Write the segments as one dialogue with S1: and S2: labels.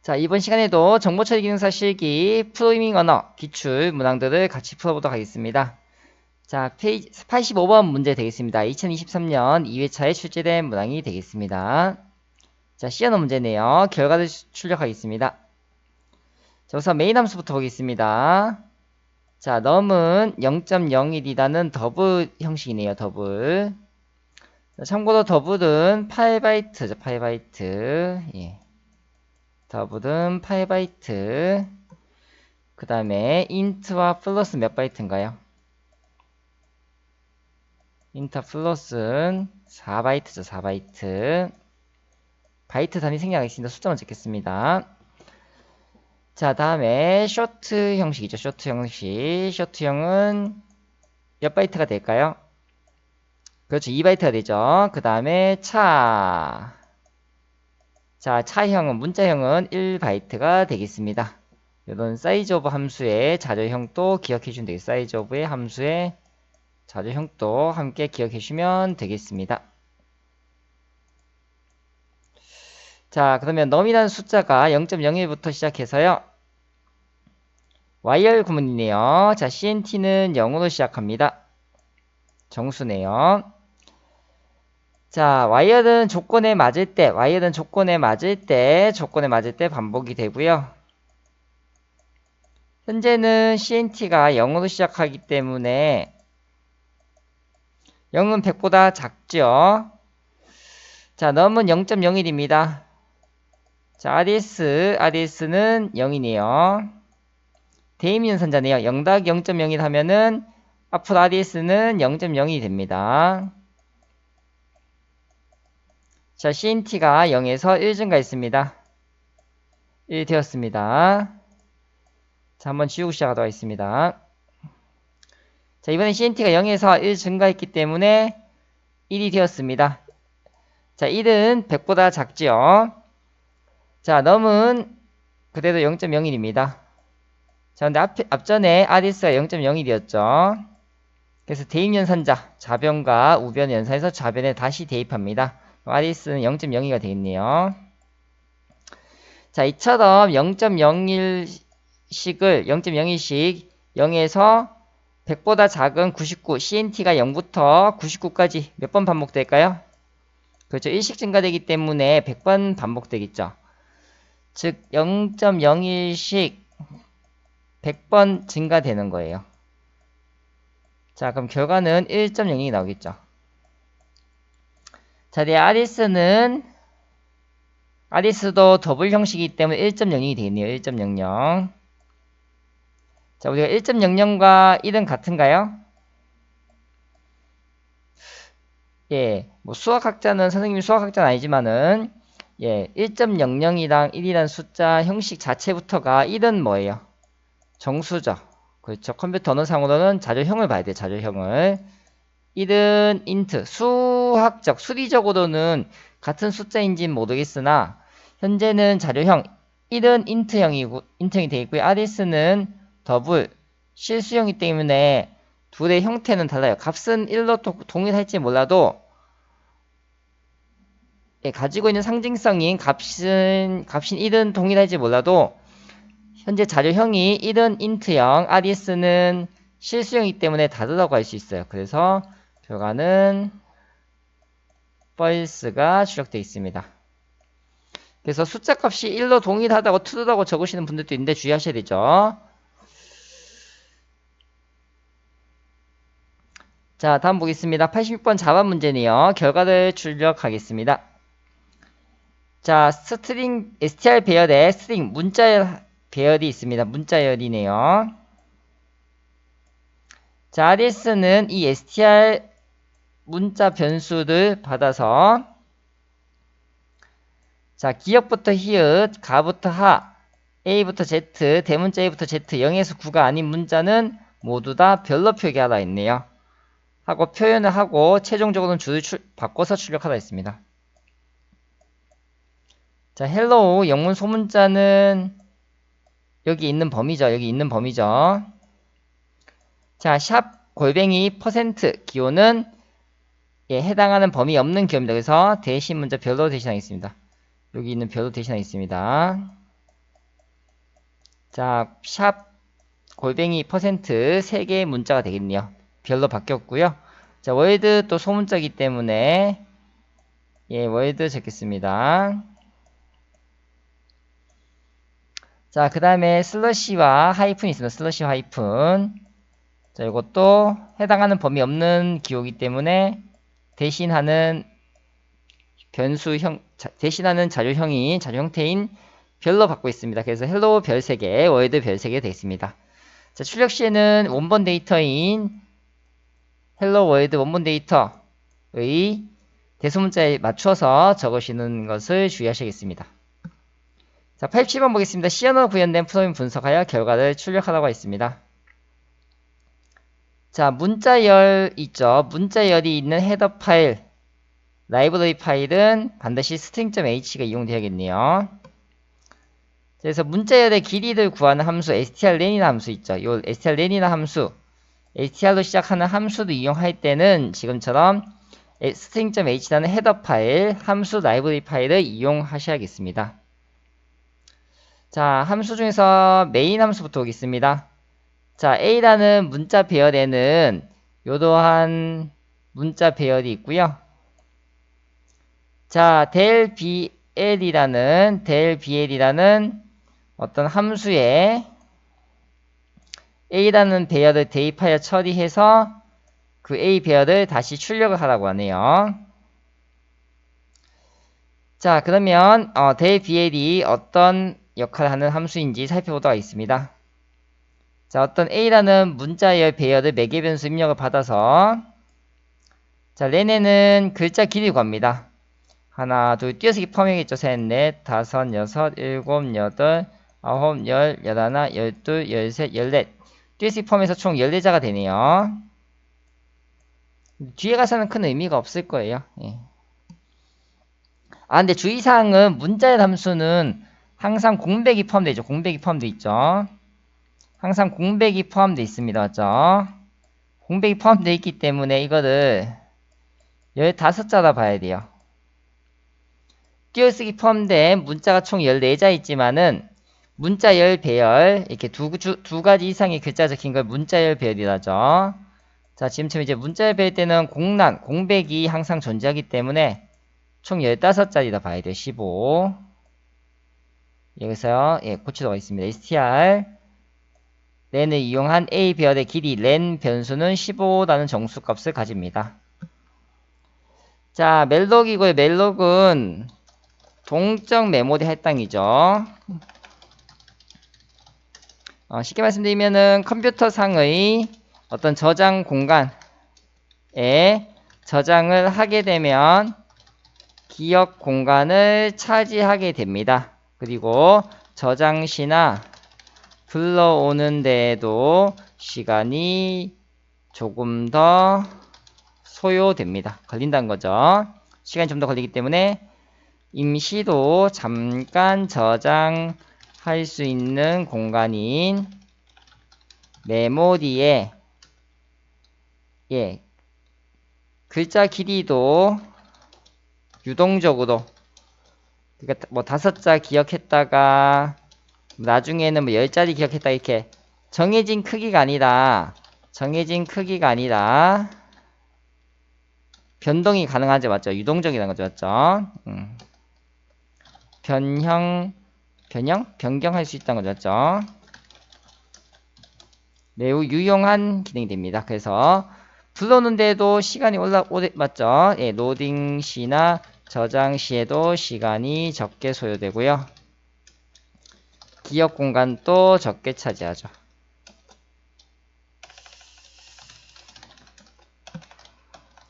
S1: 자, 이번 시간에도 정보 처리 기능사 실기, 프로그래밍 언어, 기출, 문항들을 같이 풀어보도록 하겠습니다. 자, 페이지 85번 문제 되겠습니다. 2023년 2회차에 출제된 문항이 되겠습니다. 자, C 언어 문제네요. 결과를 출력하겠습니다. 자, 우선 메인 함수부터 보겠습니다. 자, num은 0.01이라는 더블 형식이네요. 더블. 자, 참고로 더블은 8바이트죠. 8바이트. 예. 더블은 8바이트. 그 다음에 int와 플러스 몇 바이트인가요? int 플러스는 4바이트죠. 4바이트. 바이트 단위 생략하겠습니다. 숫자만 적겠습니다. 자, 다음에 쇼트 형식이죠. 쇼트 형식. 쇼트형은 몇 바이트가 될까요? 그렇죠. 2바이트가 되죠. 그 다음에 차. 자, 차형은, 문자형은 1바이트가 되겠습니다. 이런 사이즈 오브 함수의 자료형도 기억해 주시면 되겠습니다. 사이즈 오브의 함수의 자료형도 함께 기억해 주시면 되겠습니다. 자, 그러면 num이라는 숫자가 0.01부터 시작해서요. YR 구문이네요. 자, CNT는 0으로 시작합니다. 정수네요. 자, YR은 조건에 맞을 때, 조건에 맞을 때 반복이 되고요. 현재는 CNT가 0으로 시작하기 때문에 0은 100보다 작죠. 자, num은 0.01입니다. 자, RS는 0이네요. 대입연산자네요. 0 더하기 0.01 하면은 앞으로 RS는 0.0이 됩니다. 자, CNT가 0에서 1 증가했습니다. 1 되었습니다. 자, 한번 지우고 시작하도록 하겠습니다. 자, 이번엔 CNT가 0에서 1 증가했기 때문에 1이 되었습니다. 자, 1은 100보다 작지요. 자, num은 그대로 0.01입니다. 자, 근데 앞전에 RS가 0.01이었죠. 그래서 대입연산자, 좌변과 우변 연산해서 좌변에 다시 대입합니다. RS는 0.02가 되겠네요. 자, 이처럼 0.01씩을 0.01씩 0에서 100보다 작은 99, CNT가 0부터 99까지 몇 번 반복될까요? 그렇죠. 1씩 증가되기 때문에 100번 반복되겠죠. 즉 0.01씩 100번 증가되는 거예요. 자, 그럼 결과는 1.02 나오겠죠. 자, 내 RS도 더블 형식이기 때문에 1.02 되겠네요. 1.00. 자, 우리가 1.00과 1은 같은가요? 예, 뭐 수학학자는, 선생님이 수학학자는 아니지만은, 예, 1.00이랑 1이란 숫자 형식 자체부터가 1은 뭐예요? 정수죠. 그렇죠. 컴퓨터 언어상으로는 자료형을 봐야 돼요. 자료형을. 1은 int, 수학적, 수리적으로는 같은 숫자인지는 모르겠으나 현재는 자료형 1은 int형이 되어 있고요. RS는 더블, 실수형이기 때문에 둘의 형태는 달라요. 값은 1로 동일할지 몰라도 예, 가지고 있는 상징성인 값인 1은 동일할지 몰라도 현재 자료형이 1은 int형, RS는 실수형이기 때문에 다르다고 할 수 있어요. 그래서 결과는 false가 출력되어 있습니다. 그래서 숫자 값이 1로 동일하다고 true라고 적으시는 분들도 있는데 주의하셔야 되죠. 자, 다음 보겠습니다. 86번 자바 문제네요. 결과를 출력하겠습니다. 자, 스트링 str 배열에 스트링 문자 배열이 있습니다. 문자열이네요. 자, RS는 이 str 문자 변수를 받아서 자, 기역부터 히읗, 가부터 하, A부터 Z, 대문자 A부터 Z, 0에서 9가 아닌 문자는 모두 다 별로 표기하라 했네요. 하고 표현을 하고 최종적으로는 줄을 바꿔서 출력하라 했습니다. 자, hello 영문 소문자는 여기 있는 범위죠. 여기 있는 범위죠. 자, 샵 골뱅이 퍼센트 기호는 예, 해당하는 범위 없는 기호입니다. 그래서 대신 문자 별로 대신하겠습니다. 여기 있는 별로 대신하겠습니다. 자, 샵 골뱅이 퍼센트 3개의 문자가 되겠네요. 별로 바뀌었고요. 자, 월드 또 소문자이기 때문에 예, 월드 적겠습니다. 자, 그 다음에 슬러시와 하이픈이 있습니다. 슬러시와 하이픈. 자, 이것도 해당하는 범위 없는 기호이기 때문에 대신하는 대신하는 자료 형태인 별로 받고 있습니다. 그래서 헬로 별 3개, 월드 별 3개 되겠습니다. 자, 출력 시에는 원본 데이터인 헬로 월드 원본 데이터의 대소문자에 맞춰서 적으시는 것을 주의하셔야겠습니다. 자, 87번 보겠습니다. 시언어로 구현된 프로그램 분석하여 결과를 출력하라고 했습니다. 자, 문자열 있죠. 문자열이 있는 헤더 파일, 라이브러리 파일은 반드시 string.h가 이용되어야겠네요. 그래서 문자열의 길이를 구하는 함수 strlen이라는 함수 있죠. 이 strlen이라는 함수, str로 시작하는 함수를 이용할 때는 지금처럼 string.h라는 헤더 파일, 함수 라이브러리 파일을 이용하셔야겠습니다. 자, 함수 중에서 메인 함수부터 보겠습니다. 자, A라는 문자 배열에는 요러한 문자 배열이 있고요. 자, del BL이라는 어떤 함수에 A라는 배열을 대입하여 처리해서 그 A 배열을 다시 출력을 하라고 하네요. 자, 그러면 del BL이 어떤 역할을 하는 함수인지 살펴보도록 하겠습니다. 자, 어떤 A라는 문자열 배열을 매개 변수 입력을 받아서 자, 렌에는 글자 길이 구합니다. 하나, 둘, 띄어쓰기 포함이겠죠. 셋, 넷, 다섯, 여섯, 일곱, 여덟, 아홉, 열, 열하나, 열둘, 열셋, 열넷. 띄어쓰기 포함해서 총 14자가 되네요. 뒤에 가서는 큰 의미가 없을 거예요. 예. 아, 근데 주의사항은 문자열 함수는 항상 공백이 포함되어 있죠. 공백이 포함되어 있죠. 항상 공백이 포함되어 있습니다. 맞죠? 공백이 포함되어 있기 때문에 이거를 15자라 봐야 돼요. 띄어쓰기 포함된 문자가 총 14자 있지만은 문자열 배열 이렇게 두 가지 이상의 글자 적힌 걸 문자열 배열이라죠. 자, 지금처럼 이제 문자열 배열 때는 공백이 항상 존재하기 때문에 총 15자리라 봐야 돼요. 15. 여기서요. 예, 고치도록 하겠습니다. str 렌을 이용한 A 배열의 길이 len 변수는 15라는 정수값을 가집니다. 자, 멜록이고요. 멜록은 동적 메모리 할당이죠. 쉽게 말씀드리면은 컴퓨터상의 어떤 저장 공간에 저장을 하게 되면 기억 공간을 차지하게 됩니다. 그리고 저장 시나 불러오는 데에도 시간이 조금 더 소요됩니다. 걸린다는 거죠. 시간이 좀 더 걸리기 때문에 임시로 잠깐 저장할 수 있는 공간인 메모리에 예, 글자 길이도 유동적으로 그러니까 뭐 5자 기억했다가 나중에는 뭐 10자리 기억했다 이렇게 정해진 크기가 아니라 변동이 가능하죠. 맞죠? 유동적이라는 거죠. 맞죠? 변경할 수 있다는 거죠. 맞죠? 매우 유용한 기능이 됩니다. 그래서 불러오는데도 시간이 맞죠? 예, 로딩 시나 저장 시에도 시간이 적게 소요되고요. 기억 공간도 적게 차지하죠.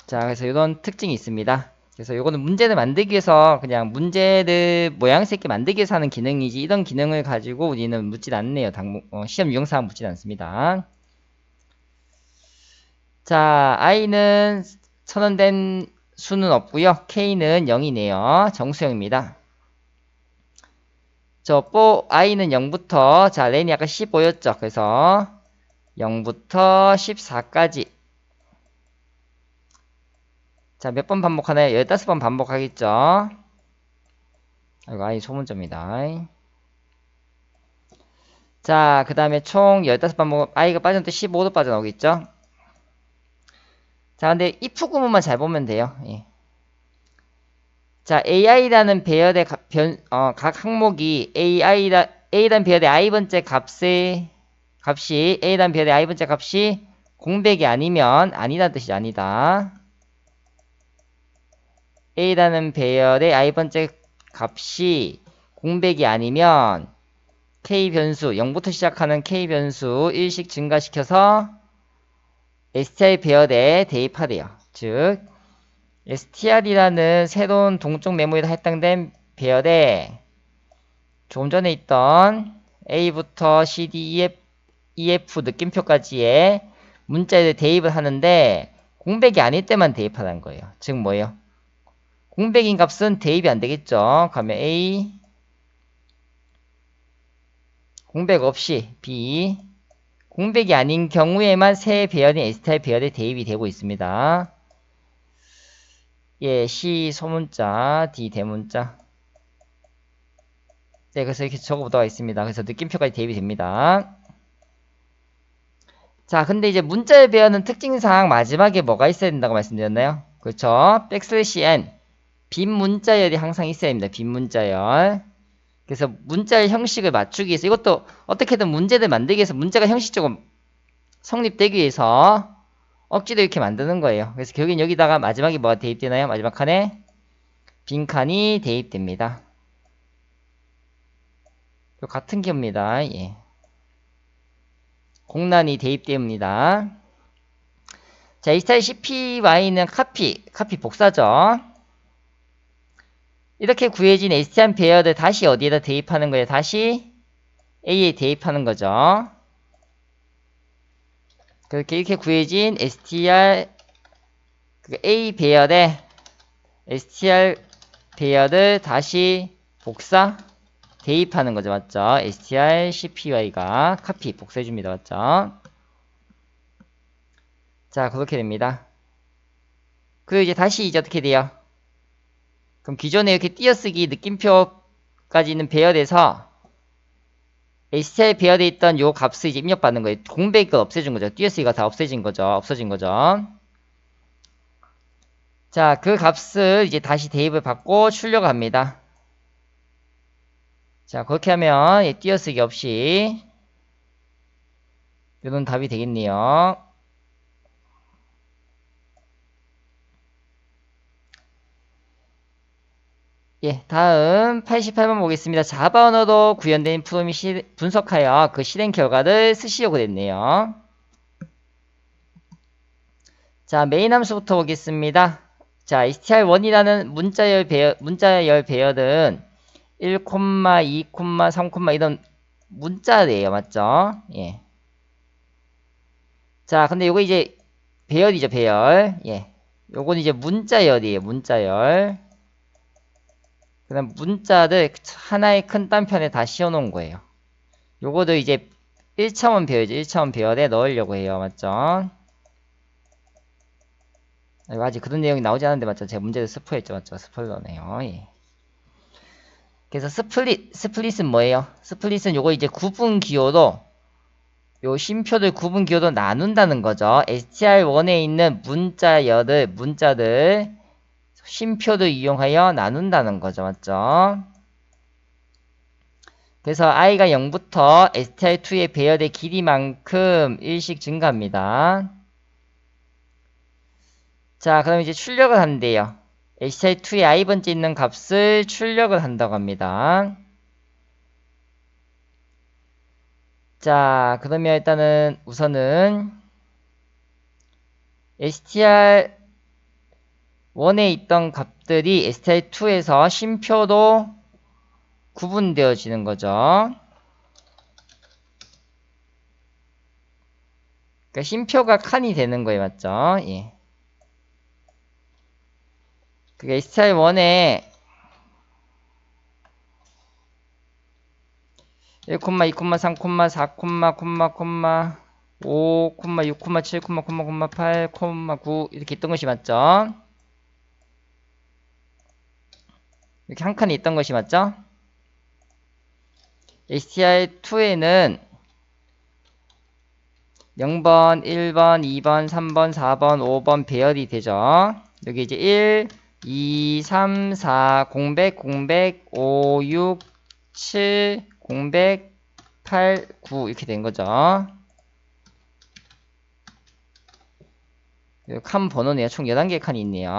S1: 자, 그래서 이런 특징이 있습니다. 그래서 요거는 문제를 만들기 위해서 그냥 문제를 모양새 있게 만들기 위해서 하는 기능이지 이런 기능을 가지고 우리는 묻질 않네요. 시험 유형사항 묻질 않습니다. 자, i는 선언된 수는 없고요. k는 0이네요. 정수형입니다. i는 0부터 자, 렌이 아까 15였죠. 그래서 0부터 14까지 자, 몇 번 반복하나요? 15번 반복하겠죠. 아이고, 소문자입니다. 자, 그 다음에 총 15번 먹으면 i가 빠졌을 때 15도 빠져나오겠죠? 자, 근데 if 구문만 잘 보면 돼요. 예. 자, AI라는 배열의 각 항목이 A라는 배열의 i번째 값이 A라는 배열의 i번째 값이 공백이 아니면 아니라는 뜻이 아니다. A라는 배열의 i번째 값이 공백이 아니면 K 변수, 0부터 시작하는 K 변수 1씩 증가시켜서 str 배열에 대입하래요. 즉 str이라는 새로운 동적 메모리에 할당된 배열에 조금 전에 있던 A부터 C, D, EF 느낌표까지의 문자에 대입을 하는데 공백이 아닐 때만 대입하라는 거예요. 즉 뭐예요? 공백인 값은 대입이 안 되겠죠. 그러면 A 공백 없이 B 공백이 아닌 경우에만 새 배열인 str 배열에 대입이 되고 있습니다. 예, C 소문자, D 대문자. 네, 그래서 이렇게 적어보도록 하겠습니다. 그래서 느낌표까지 대입이 됩니다. 자, 근데 이제 문자의 배열은 특징상 마지막에 뭐가 있어야 된다고 말씀드렸나요? 그렇죠. 백슬래시 n 빈 문자열이 항상 있어야 됩니다. 빈 문자열. 그래서 문자의 형식을 맞추기 위해서 이것도 어떻게든 문제를 만들기 위해서 문제가 형식적으로 성립되기 위해서 억지로 이렇게 만드는 거예요. 그래서 결국엔 여기다가 마지막에 뭐가 대입되나요? 마지막 칸에 빈칸이 대입됩니다. 같은 기호입니다. 예. 공란이 대입됩니다. 자, 이 스타일 CPY는 카피 복사죠. 이렇게 구해진 str 배열을 다시 어디에다 대입하는 거예요? 다시 A에 대입하는 거죠. 그렇게 이렇게 구해진 A 배열에 str 배열을 다시 복사 대입하는 거죠. 맞죠? str cpy가 카피 복사해줍니다. 맞죠? 자, 그렇게 됩니다. 그리고 이제 다시 이제 어떻게 돼요? 그럼 기존에 이렇게 띄어쓰기 느낌표까지 있는 배열에서 str 배열에 있던 요 값을 이제 입력받는 거예요. 공백을 없애준 거죠. 띄어쓰기가 다 없어진 거죠. 자, 그 값을 이제 다시 대입을 받고 출력을 합니다. 자, 그렇게 하면 띄어쓰기 없이 이런 답이 되겠네요. 예, 다음 88번 보겠습니다. 자바 언어로 구현된 프로그램이 분석하여 그 실행 결과를 쓰시려고 됐네요. 자, 메인 함수부터 보겠습니다. 자, str1이라는 문자열 배열은 1, 2, 3, 이런 문자래요. 맞죠? 예. 자, 근데 요거 이제 배열이죠, 배열. 예. 요건 이제 문자열이에요, 문자열. 그 다음 문자를 하나의 큰 단편에 다 씌워놓은 거예요. 요거도 이제 1차원 배열이죠. 1차원 배열에 넣으려고 해요. 맞죠? 아직 그런 내용이 나오지 않았는데 맞죠? 제가 문제를 스포했죠. 맞죠? 스포일러네요. 예. 그래서 스플릿은 뭐예요? 스플릿은 요거 이제 구분 기호로 요 쉼표들 구분 기호로 나눈다는 거죠. str1에 있는 문자들 쉼표를 이용하여 나눈다는 거죠. 맞죠? 그래서 i가 0부터 str2의 배열의 길이만큼 1씩 증가합니다. 자, 그럼 이제 출력을 한대요. str2의 i번째 있는 값을 출력을 한다고 합니다. 자, 그러면 일단은 우선은 str1에 있던 값들이 str2에서 쉼표로 구분되어지는 거죠. 그러니까 쉼표가 칸이 되는 거예요. 맞죠? 예. 그게 str1에 1, 2, 3, 4, 5, 6, 7, 8, 9 이렇게 있던 것이 맞죠? 이렇게 한 칸에 있던 것이 맞죠? str2에는 0번, 1번, 2번, 3번, 4번, 5번 배열이 되죠. 여기 이제 1, 2, 3, 4, 공백, 공백, 5, 6, 7, 공백, 8, 9 이렇게 된 거죠. 칸 번호네요. 총 11개 칸이 있네요.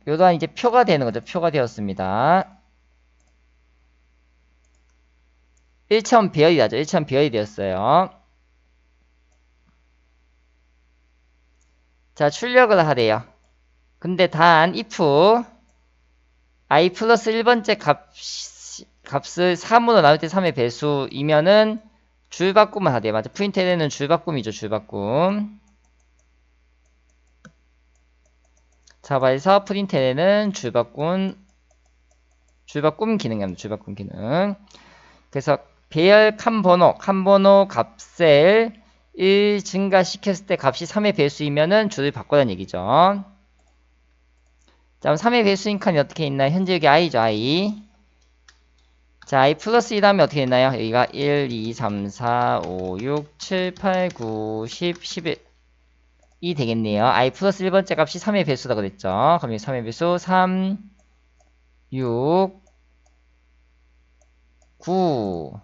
S1: 요 또한 이제 표가 되는 거죠. 표가 되었습니다. 1차원 배열이 나죠. 1차원 배열이 되었어요. 자, 출력을 하래요. 근데 단 if i 플러스 1번째 값을 3으로 나눌 때 3의 배수이면은 줄바꿈을 하대요. 맞아. 프린트에는 줄바꿈이죠. 줄바꿈. 자바에서 프린트에는 줄바꿈 기능입니다. 줄바꿈 기능. 그래서 배열 칸번호 값을 1 증가시켰을 때 값이 3의 배수이면은 줄을 바꿔라는 얘기죠. 자, 그럼 3의 배수인 칸이 어떻게 있나요? 현재 여기 i죠, i. 자, i 플러스 1 하면 어떻게 되나요? 여기가 1, 2, 3, 4, 5, 6, 7, 8, 9, 10, 11. 이 되겠네요. i 플러스 1번째 값이 3의 배수라고 그랬죠. 그럼 3의 배수 3, 6, 9.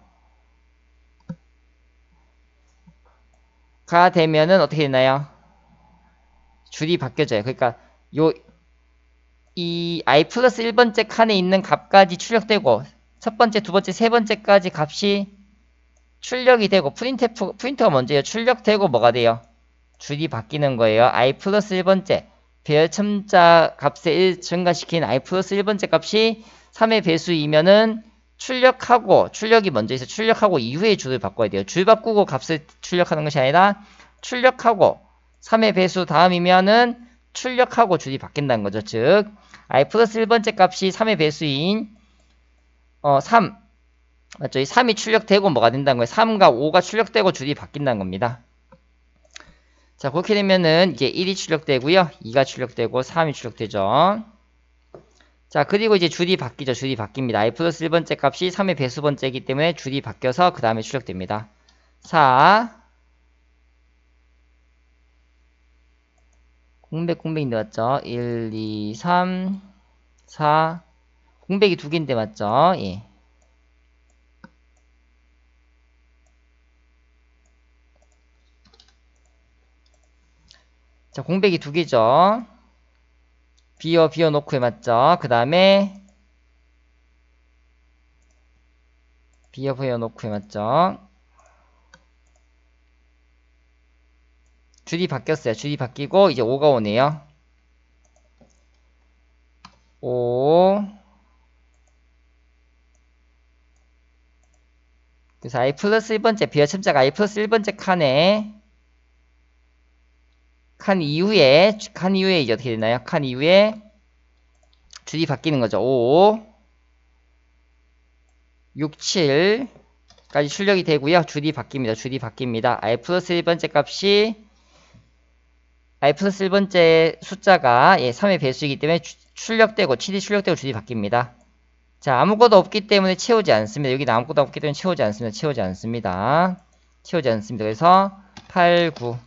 S1: 가 되면은 어떻게 되나요? 줄이 바뀌어져요. 그러니까 이 i 플러스 1번째 칸에 있는 값까지 출력되고 첫 번째, 두 번째, 세 번째까지 값이 출력이 되고 프린터가 먼저예요. 출력되고 뭐가 돼요? 줄이 바뀌는 거예요. i 플러스 1번째 배열 첨자 값에 1 증가시킨 i 플러스 1번째 값이 3의 배수이면은 출력이 먼저 있어. 출력하고 이후에 줄을 바꿔야 돼요. 줄 바꾸고 값을 출력하는 것이 아니라 출력하고 3의 배수 다음이면은 출력하고 줄이 바뀐다는 거죠. 즉 i 플러스 1번째 값이 3의 배수인 3 맞죠? 이 3이 출력되고 뭐가 된다는 거예요. 3과 5가 출력되고 줄이 바뀐다는 겁니다. 자, 그렇게 되면은 이제 1이 출력되고요. 2가 출력되고 3이 출력되죠. 자, 그리고 이제 줄이 바뀌죠. 줄이 바뀝니다. i 플러스 1번째 값이 3의 배수번째이기 때문에 줄이 바뀌어서 그 다음에 출력됩니다. 4 공백인데 맞죠? 1, 2, 3, 4 공백이 두 개인데 맞죠? 예. 자, 공백이 두 개죠. 비워 놓고 맞죠? 그 다음에 비워 놓고 맞죠? 줄이 바뀌었어요. 줄이 바뀌고 이제 5가 오네요. 5 그래서 i 플러스 1번째 비어 첨자가 i 플러스 1번째 칸 이후에 이제 어떻게 되나요? 칸 이후에 줄이 바뀌는 거죠. 5 6, 7까지 출력이 되고요. 줄이 바뀝니다. i 플러스 1번째 값이 i 플러스 1번째 숫자가 3의 배수이기 때문에 출력되고 7이 출력되고 줄이 바뀝니다. 자, 아무것도 없기 때문에 채우지 않습니다. 여기는 아무것도 없기 때문에 채우지 않습니다. 그래서 8, 9.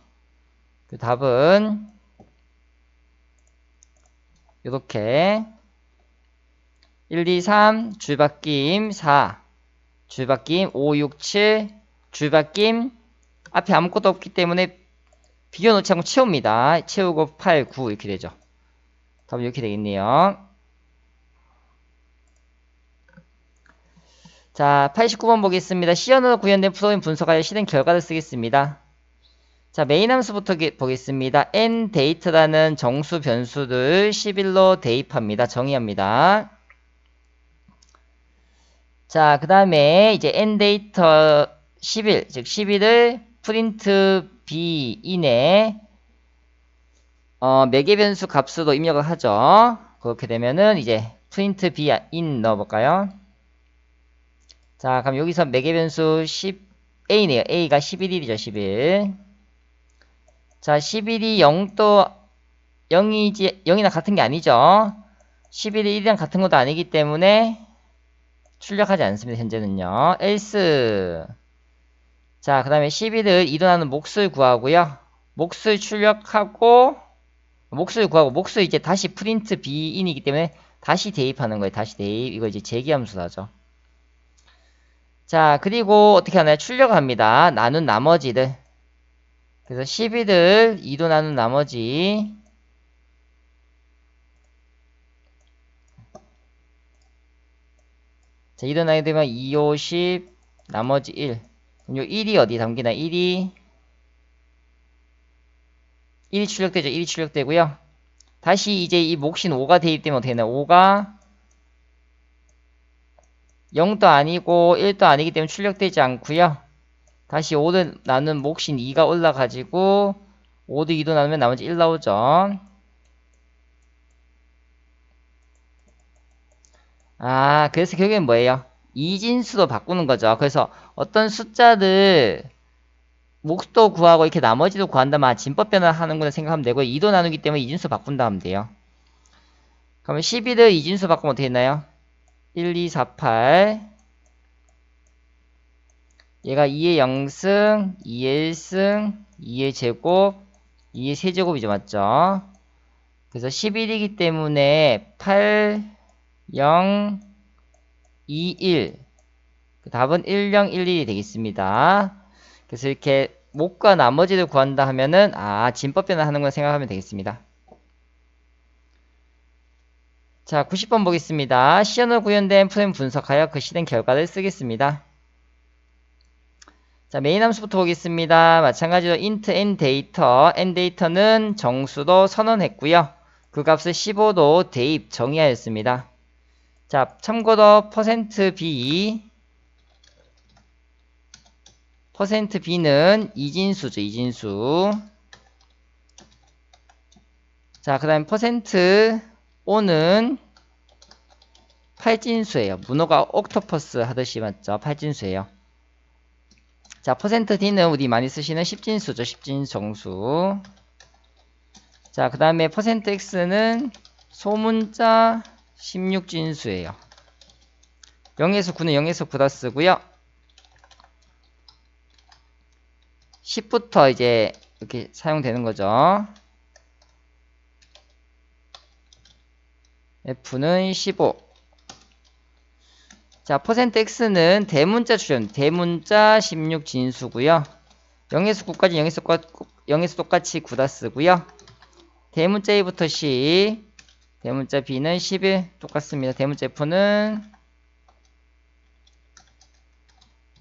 S1: 그 답은 이렇게 1, 2, 3 줄바뀜 4 줄바뀜 5, 6, 7 줄바뀜 앞에 아무것도 없기 때문에 비교놓지 않고 채웁니다. 채우고 8, 9 이렇게 되죠. 답은 이렇게 되겠네요. 자, 89번 보겠습니다. C언어로 구현된 프로그램 분석하여 실행 결과를 쓰겠습니다. 자, 메인 함수부터 보겠습니다. nDate라는 정수 변수를 11로 대입합니다. 정의합니다. 자, 그 다음에 이제 nDate 11, 즉 11을 print b in에 매개 변수 값으로 입력을 하죠. 그렇게 되면은 이제 print b in 넣어볼까요? 자, 그럼 여기서 매개 변수 10a네요. a가 11이죠. 11. 자, 11이 0도 0이나 같은 게 아니죠. 11이 1이랑 같은 것도 아니기 때문에 출력하지 않습니다. 현재는요. else 자, 그 다음에 11을 이동하는 몫을 구하고요. 몫을 출력하고, 몫을 이제 다시 프린트 B인이기 때문에 다시 대입하는 거예요. 다시 대입. 이거 이제 재기함수로 하죠. 자, 그리고 어떻게 하나요? 출력을 합니다. 나눈 나머지를. 그래서 11을 2도 나눈 나머지. 자, 2도 나누게 되면 2, 5, 10, 나머지 1. 그럼 요 1이 어디 담기나? 1이 출력되죠. 1이 출력되고요. 다시 이제 이 몫인 5가 대입되면 어떻게 되나? 5가 0도 아니고 1도 아니기 때문에 출력되지 않고요. 다시 5를 나눈 몫인 2가 올라가지고 5도 2도 나누면 나머지 1 나오죠. 아, 그래서 결국엔 뭐예요? 이진수로 바꾸는 거죠. 그래서 어떤 숫자를 몫도 구하고 이렇게 나머지도 구한다면 진법 변화하는구나 생각하면 되고 2도 나누기 때문에 이진수 바꾼다 하면 돼요. 그러면 11을 이진수 바꾸면 어떻게 했나요? 1, 2, 4, 8 얘가 2의 0승, 2의 1승, 2의 제곱, 2의 세제곱이죠. 맞죠? 그래서 11이기 때문에 8, 0, 2, 1 그 답은 1, 0, 1, 1이 되겠습니다. 그래서 이렇게 몫과 나머지를 구한다 하면은 진법 변화하는 걸 생각하면 되겠습니다. 자, 90번 보겠습니다. 시연으로 구현된 프로그램 분석하여 그 실행 결과를 쓰겠습니다. 자, 메인 함수부터 보겠습니다. 마찬가지로 int nData는 정수도 선언했고요. 그 값을 15도 대입 정의하였습니다. 자, 참고로 %b는 이진수죠. 이진수. 자, 그 다음에 %o는 팔진수예요. 문어가 옥토퍼스 하듯이 맞죠? 팔진수예요. 자, %d는 우리 많이 쓰시는 10진수죠. 10진 정수. 자, 그 다음에 %x는 소문자 16진수예요. 0에서 9는 0에서 9다 쓰고요. 10부터 이제 이렇게 사용되는 거죠. F는 15. 자, %x는 대문자 출현, 대문자 16진수고요. 0에서 9까지 0에서 똑같이 9다 쓰고요. 대문자 A부터 C, 대문자 B는 11 똑같습니다. 대문자 F는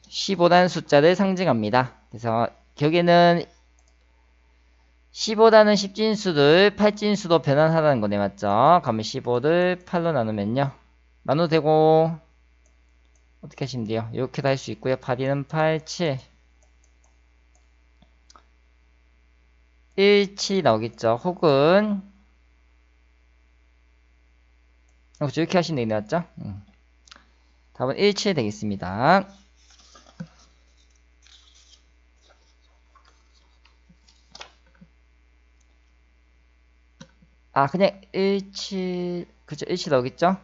S1: 15라는 숫자를 상징합니다. 그래서 결국에는 15라는 10진수를 8진수로 변환하라는 거네. 맞죠? 그러면 15를 8로 나누면요. 나눠도 되고 어떻게 하시면 돼요? 이렇게도 할 수 있고요. 8, 8, 7 1, 7이 나오겠죠. 혹은 이렇게 하시면 되겠네. 맞죠? 답은 1, 7 되겠습니다. 그냥 1, 7 그쵸? 1, 7 나오겠죠?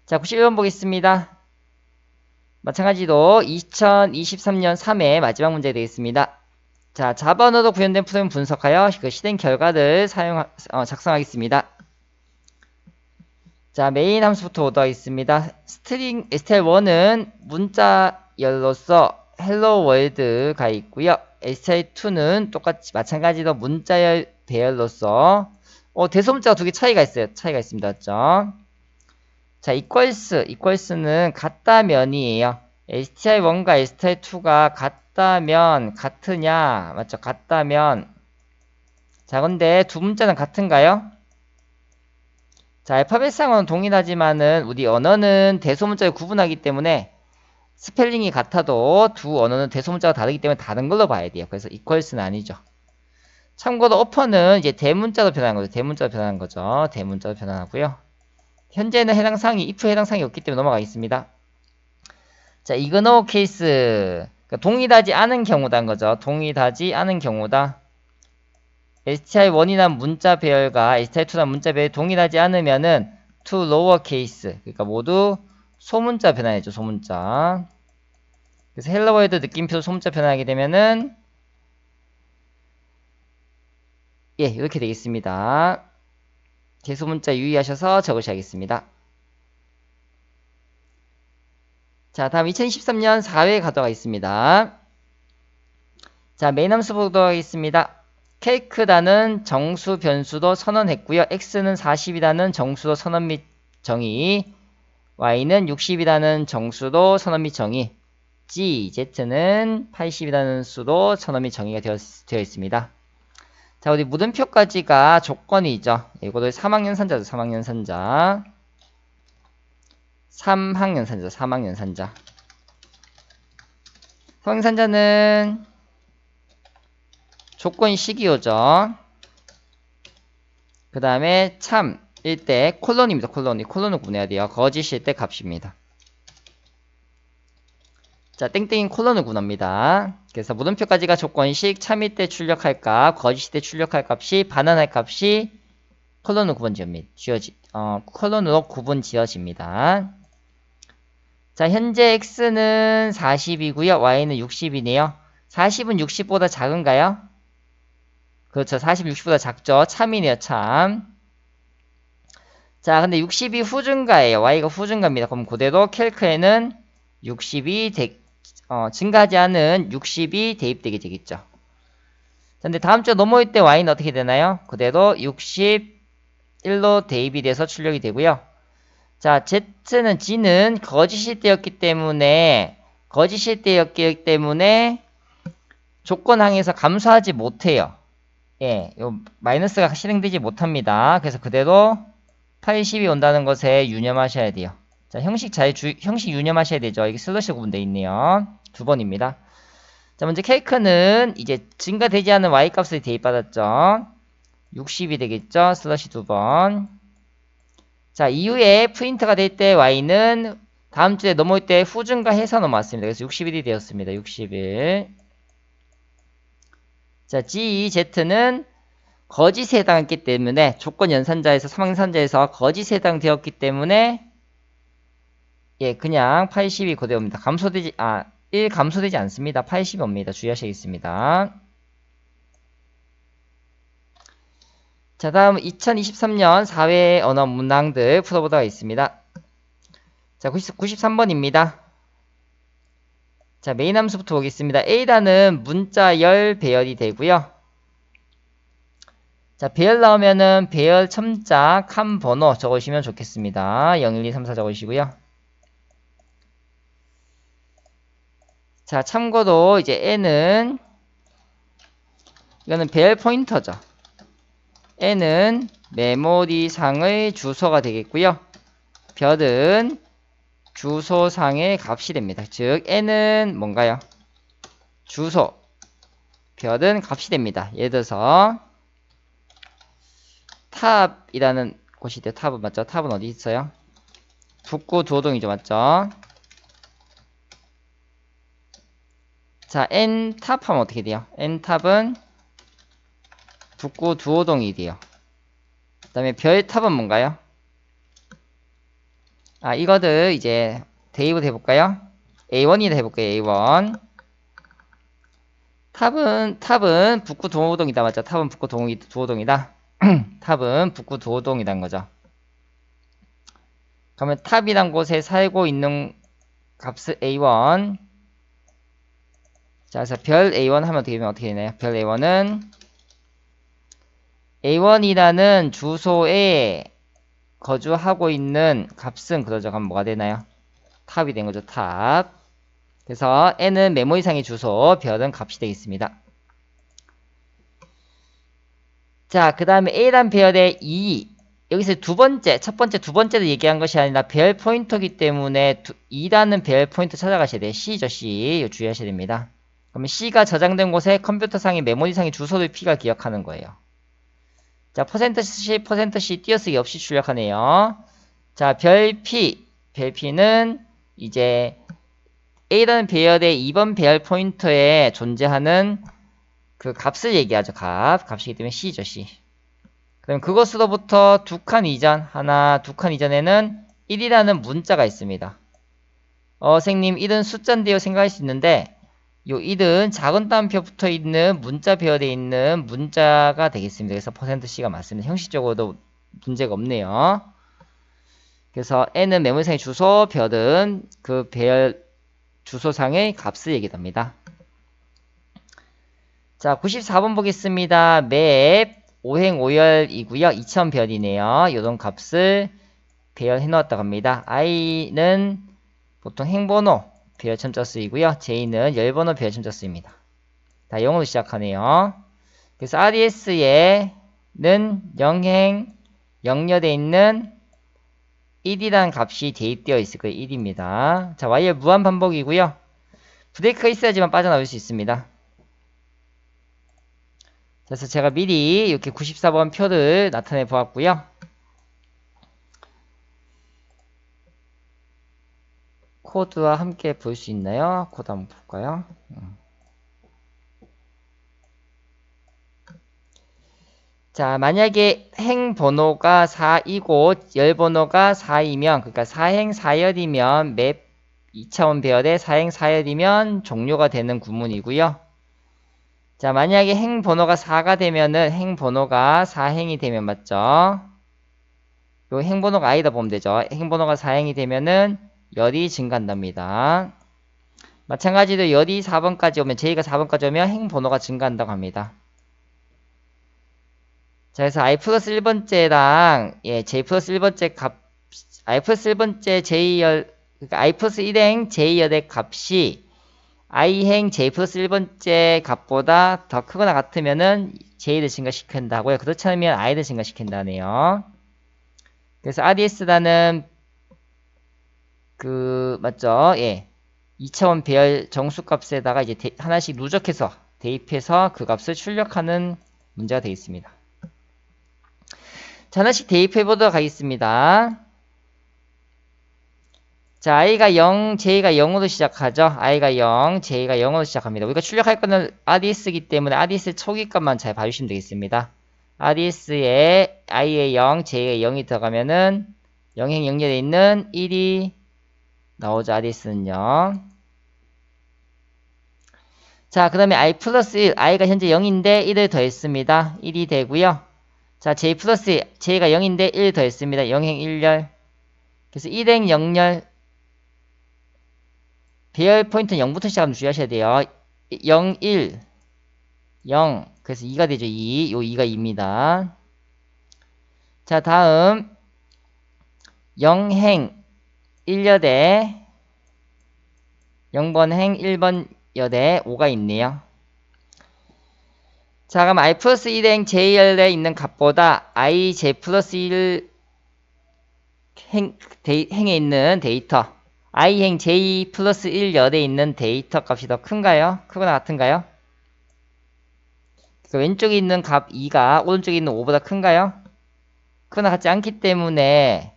S1: 자, 91번 보겠습니다. 마찬가지로 2023년 3회 마지막 문제 되겠습니다. 자, 자바 언어로 구현된 프로그램 분석하여 그 실행 결과를 작성하겠습니다. 자, 메인 함수부터 오도록 하겠습니다. 스트링 str1은 문자열로서 hello world가 있고요. str2는 똑같이 마찬가지로 문자열 배열로서 대소문자가 두 개 차이가 있습니다. 맞죠? 자, equals는 같다면이에요. str1과 str2가 같다면 같으냐? 맞죠? 같다면. 자, 근데 두 문자는 같은가요? 자, 알파벳상으로는 동일하지만은 우리 언어는 대소문자를 구분하기 때문에 스펠링이 같아도 두 언어는 대소문자가 다르기 때문에 다른 걸로 봐야 돼요. 그래서 equals는 아니죠. 참고로 어퍼는 이제 대문자로 변하는 거죠. 대문자로 변하는 거죠. 대문자로 변환하고요. 현재는 해당 사항이 if 해당 사항이 없기 때문에 넘어가겠습니다. 자, 이그노 케이스. 그러니까 동일하지 않은 경우다는 거죠. 동일하지 않은 경우다. str1이란 문자 배열과 str2란 문자 배열이 동일하지 않으면은 to lower case. 그러니까 모두 소문자 변환이죠. 소문자. 그래서 헬로 월드 느낌표 소문자 변환하게 되면은 예, 이렇게 되겠습니다. 개수문자 유의하셔서 적으셔야겠습니다. 자, 다음 2023년 4회 가도록 하겠습니다. 자, 메인 함수 보도록 하겠습니다. 케이크단은 정수 변수도 선언했고요. x는 40이라는 정수도 선언 및 정의, y는 60이라는 정수도 선언 및 정의, g, z는 80이라는 수도 선언 및 정의가 되어 있습니다. 자, 우리 물음표까지가 조건이죠. 이거를 3학년 산자죠. 3학년 산자. 3학년 산자. 3학년 산자. 3학년 산자는 조건이 시기오죠. 그 다음에 참일 때 콜론입니다. 콜론을 구분해야 돼요. 거짓일 때 값입니다. 자, 땡땡인 콜론을 구분합니다. 그래서 물음표까지가 조건식, 참일 때 출력할 값, 거짓일 때 출력할 값이 반환할 값이 콜론으로 구분 지어집니다. 자, 현재 x는 40이고요. y는 60이네요. 40은 60보다 작은가요? 그렇죠. 40, 60보다 작죠. 참이네요. 참. 자, 근데 60이 후증가예요. y가 후증가입니다. 그럼 그대로 캘크에는 60이 증가하지 않은 60이 대입되게 되겠죠. 자, 근데 다음 주 넘어올 때 y는 어떻게 되나요? 그대로 61로 대입이 돼서 출력이 되고요. 자, g는 거짓일 때였기 때문에 조건항에서 감소하지 못해요. 예, 요 마이너스가 실행되지 못합니다. 그래서 그대로 80이 온다는 것에 유념하셔야 돼요. 자, 형식 유념하셔야 되죠. 이게 슬러시 구분되어 있네요. 2번입니다. 자, 먼저 케이크는 이제 증가되지 않은 y 값을 대입받았죠. 60이 되겠죠. 슬러시 2번. 자, 이후에 프린트가 될 때 y는 다음 주에 넘어올 때 후증가해서 넘어왔습니다. 그래서 61이 되었습니다. 61. 자, z는 거짓에 해당했기 때문에 조건 연산자에서 상황산자에서 거짓에 해당되었기 때문에 예, 그냥 80이 그대로입니다. 1 감소되지 않습니다. 80이 옵니다. 주의하셔야겠습니다. 자, 다음 2023년 4회 언어 문항들 풀어보도록 하겠습니다. 자, 93번입니다. 자, 메인 함수부터 보겠습니다. A라는 문자 열 배열이 되고요. 자, 배열 나오면은 배열 첨자 칸 번호 적으시면 좋겠습니다. 0, 1, 2, 3, 4 적으시고요. 자, 참고로 이제 n은 이거는 배열 포인터죠. n은 메모리상의 주소가 되겠고요. 별은 주소상의 값이 됩니다. 즉 n은 뭔가요? 주소. 별은 값이 됩니다. 예를 들어서 탑이라는 곳이 있대요. 탑은 맞죠? 탑은 어디 있어요? 북구 두호동이죠. 맞죠? 자, n탑 하면 어떻게 돼요? n탑은 북구 두호동이 돼요. 그 다음에 별탑은 뭔가요? 아, 이거를 이제 대입을 해볼까요? A1이라 해볼까요? A1. 탑은 북구 두호동이다. 맞죠? 탑은 북구 두호동이다. 탑은 북구 두호동이란 거죠. 그러면 탑이란 곳에 살고 있는 값을 A1. 자, 그래서 별 A1 하면 어떻게 되나요? 별 A1은 A1이라는 주소에 거주하고 있는 값은 그러죠. 그럼 뭐가 되나요? 탑이 된 거죠. 탑. 그래서 n은 메모리상의 주소, 별은 값이 되겠습니다. 자, 그 다음에 A란 배열의 2. 여기서 첫 번째, 두 번째를 얘기한 것이 아니라 배열 포인터이기 때문에 2라는 배열 포인터 찾아가셔야 돼요. C죠, C. 이거 주의하셔야 됩니다. 그러면 C가 저장된 곳에 컴퓨터상의 메모리상의 주소를 P가 기억하는 거예요. 자, %C 띄어쓰기 없이 출력하네요. 자, 별P는 이제 A라는 배열의 2번 배열 포인터에 존재하는 그 값을 얘기하죠. 값이기 때문에 C죠, C. 그럼 그것으로부터 두 칸 이전에는 1이라는 문자가 있습니다. 선생님 1은 숫자인데요 생각할 수 있는데 요 1은 작은 따옴표 붙어 있는 문자 배열에 있는 문자가 되겠습니다. 그래서 %C가 맞습니다. 형식적으로도 문제가 없네요. 그래서 n은 메모리상의 주소, 별은 그 배열 주소상의 값을 얘기합니다. 자, 94번 보겠습니다. 맵 5행 5열이고요. 2000별이네요. 요런 값을 배열해 놓았다고 합니다. i는 보통 행번호 배열첨자 수이고요. j는 열번호 배열첨자 수입니다. 다 0으로 시작하네요. 그래서 RDS에는 0행 0열에 있는 1이라는 값이 대입되어 있을 거예요. 1입니다. 자, while 무한 반복이고요. 브레이크가 있어야지만 빠져나올 수 있습니다. 그래서 제가 미리 이렇게 94번 표를 나타내 보았고요. 코드와 함께 볼 수 있나요? 코드 한번 볼까요? 자, 만약에 행 번호가 4이고 열 번호가 4이면 그러니까 4행 4열이면 맵 2차원 배열의 4행 4열이면 종료가 되는 구문이고요. 자, 만약에 행 번호가 4가 되면은 행 번호가 4행이 되면 맞죠? 요 행 번호가 아니다 보면 되죠. 행 번호가 4행이 되면은 열이 증가한답니다. 마찬가지로 열이 4번까지 오면 j가 4번까지 오면 행 번호가 증가한다고 합니다. 자, 그래서 i 플러스 1번째랑 j 플러스 1번째 값 i 플러스 1번째 j열 그러니까 i 플러스 1행 j열의 값이 i행 j 플러스 1번째 값보다 더 크거나 같으면은 j를 증가시킨다고요. 그렇지 않으면 i를 증가시킨다네요. 그래서 RDS라는 그 맞죠? 2차원 배열 정수값에다가 이제 하나씩 누적해서 대입해서 그 값을 출력하는 문제가 되어 있습니다. 자, 하나씩 대입해 보도록 하겠습니다. 자, i가 0, j가 0으로 시작하죠. i가 0, j가 0으로 시작합니다. 우리가 출력할 거는 RDS이기 때문에 RDS 초기값만 잘 봐주시면 되겠습니다. RDS에 i에 0, j에 0이 들어가면은 0행 0열에 있는 1이 나오죠. RDS는요. 자, 그 다음에 i 플러스 1, i가 현재 0인데 1을 더했습니다. 1이 되고요. 자, j 플러스 1, j가 0인데 1 더했습니다. 0행 1열. 그래서 1행 0열. 배열 포인트는 0부터 시작하면 주의하셔야 돼요. 0, 1, 0. 그래서 2가 되죠. 2. 요 2가 2입니다. 자, 다음 0행 1열에 0번 행 1번 열에 5가 있네요. 자, 그럼 i 플러스 1행 j열에 있는 값보다 i j 플러스 1 행에 있는 데이터 i행 j 플러스 1열에 있는 데이터 값이 더 큰가요? 크거나 같은가요? 그 왼쪽에 있는 값 2가 오른쪽에 있는 5보다 큰가요? 크거나 같지 않기 때문에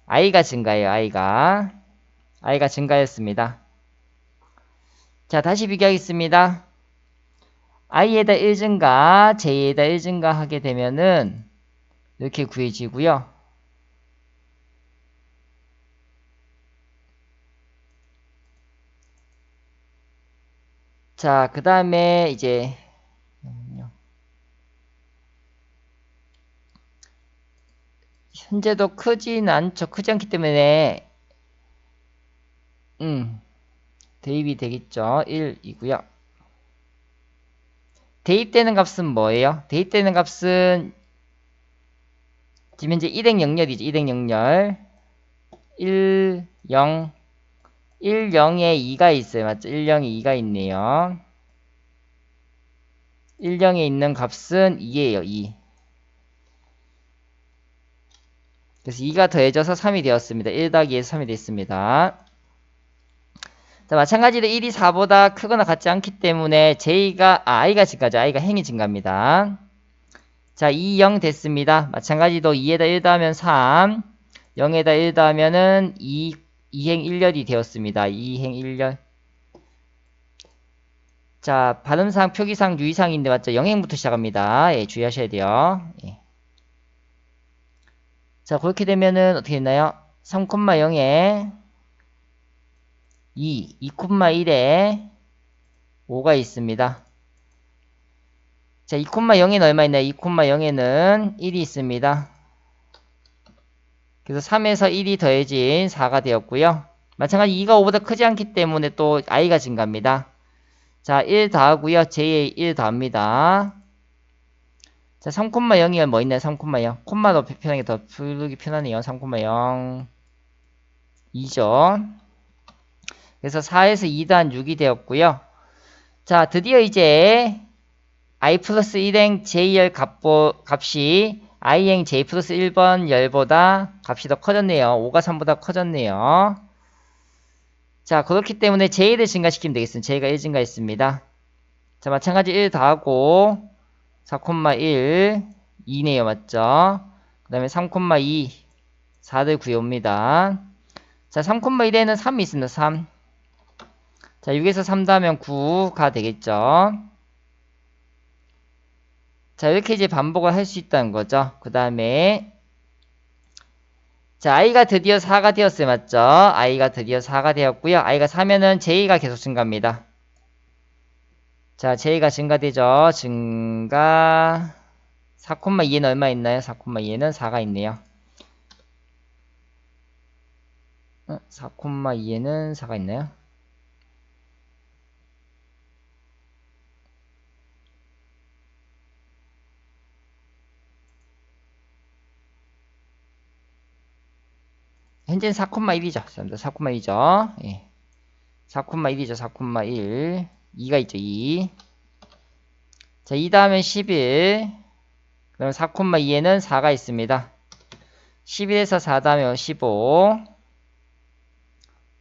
S1: i가 증가해요. i가 증가했습니다. 자, 다시 비교하겠습니다. i에다 1 증가, j에다 1 증가하게 되면은 이렇게 구해지고요. 자, 그 다음에 이제 현재도 크진 않죠. 크지 않기 때문에 대입이 되겠죠. 1이고요. 대입되는 값은 뭐예요? 대입되는 값은 지금 현재 1행 0열이죠. 1행 0열 1, 0 1, 0에 2가 있어요. 맞죠? 1, 0에 2가 있네요. 1, 0에 있는 값은 2예요. 2. 그래서 2가 더해져서 3이 되었습니다. 1 더하기 2에서 3이 됐습니다. 자, 마찬가지로 1이 4보다 크거나 같지 않기 때문에 i가 증가죠. i가 행이 증가합니다. 자, 2, 0 됐습니다. 마찬가지로 2에다 1 더하면 3, 0에다 1 더하면은 2행 1열이 되었습니다. 2행 1열. 자, 발음상, 표기상, 유의상인데 맞죠? 0행부터 시작합니다. 예, 주의하셔야 돼요. 예. 자, 그렇게 되면은 어떻게 됐나요? 3,0에 2,1에 5가 있습니다. 자, 2,0에는 얼마 있나요? 2,0에는 1이 있습니다. 그래서 3에서 1이 더해진 4가 되었고요. 마찬가지 2가 5보다 크지 않기 때문에 또 i가 증가합니다. 자, 1 더하고요. j에 1 더합니다. 자, 3,0이 뭐 있나요? 3,0. 콤마도 편하게 더 부르기 편하네요. 3,0. 2죠. 그래서 4에서 2 더한 6이 되었고요. 자, 드디어 이제 i 플러스 1행 j열 값이 i행 j 플러스 1번 열보다 값이 더 커졌네요. 5가 3보다 커졌네요. 자, 그렇기 때문에 j를 증가시키면 되겠습니다. j가 1 증가했습니다. 자, 마찬가지 1 더하고 4,1 2네요. 맞죠? 그 다음에 3,2 4를 구해옵니다. 자, 3,1에는 3이 있습니다. 3. 자, 6에서 3 더하면 9가 되겠죠. 자, 이렇게 이제 반복을 할 수 있다는 거죠. 그 다음에 자, i가 드디어 4가 되었어요. 맞죠? i가 드디어 4가 되었고요. i가 4면은 j가 계속 증가합니다. 자, j가 증가되죠. 증가 4,2에는 얼마 있나요? 4,2에는 4가 있네요. 4,2에는 4가 있나요? 현재는 4,1이죠. 4,1이죠. 예. 4,1이죠. 4,1. 2가 있죠. 2. 자, 2 다음에 11. 그럼 4,2에는 4가 있습니다. 11에서 4 다음에 15.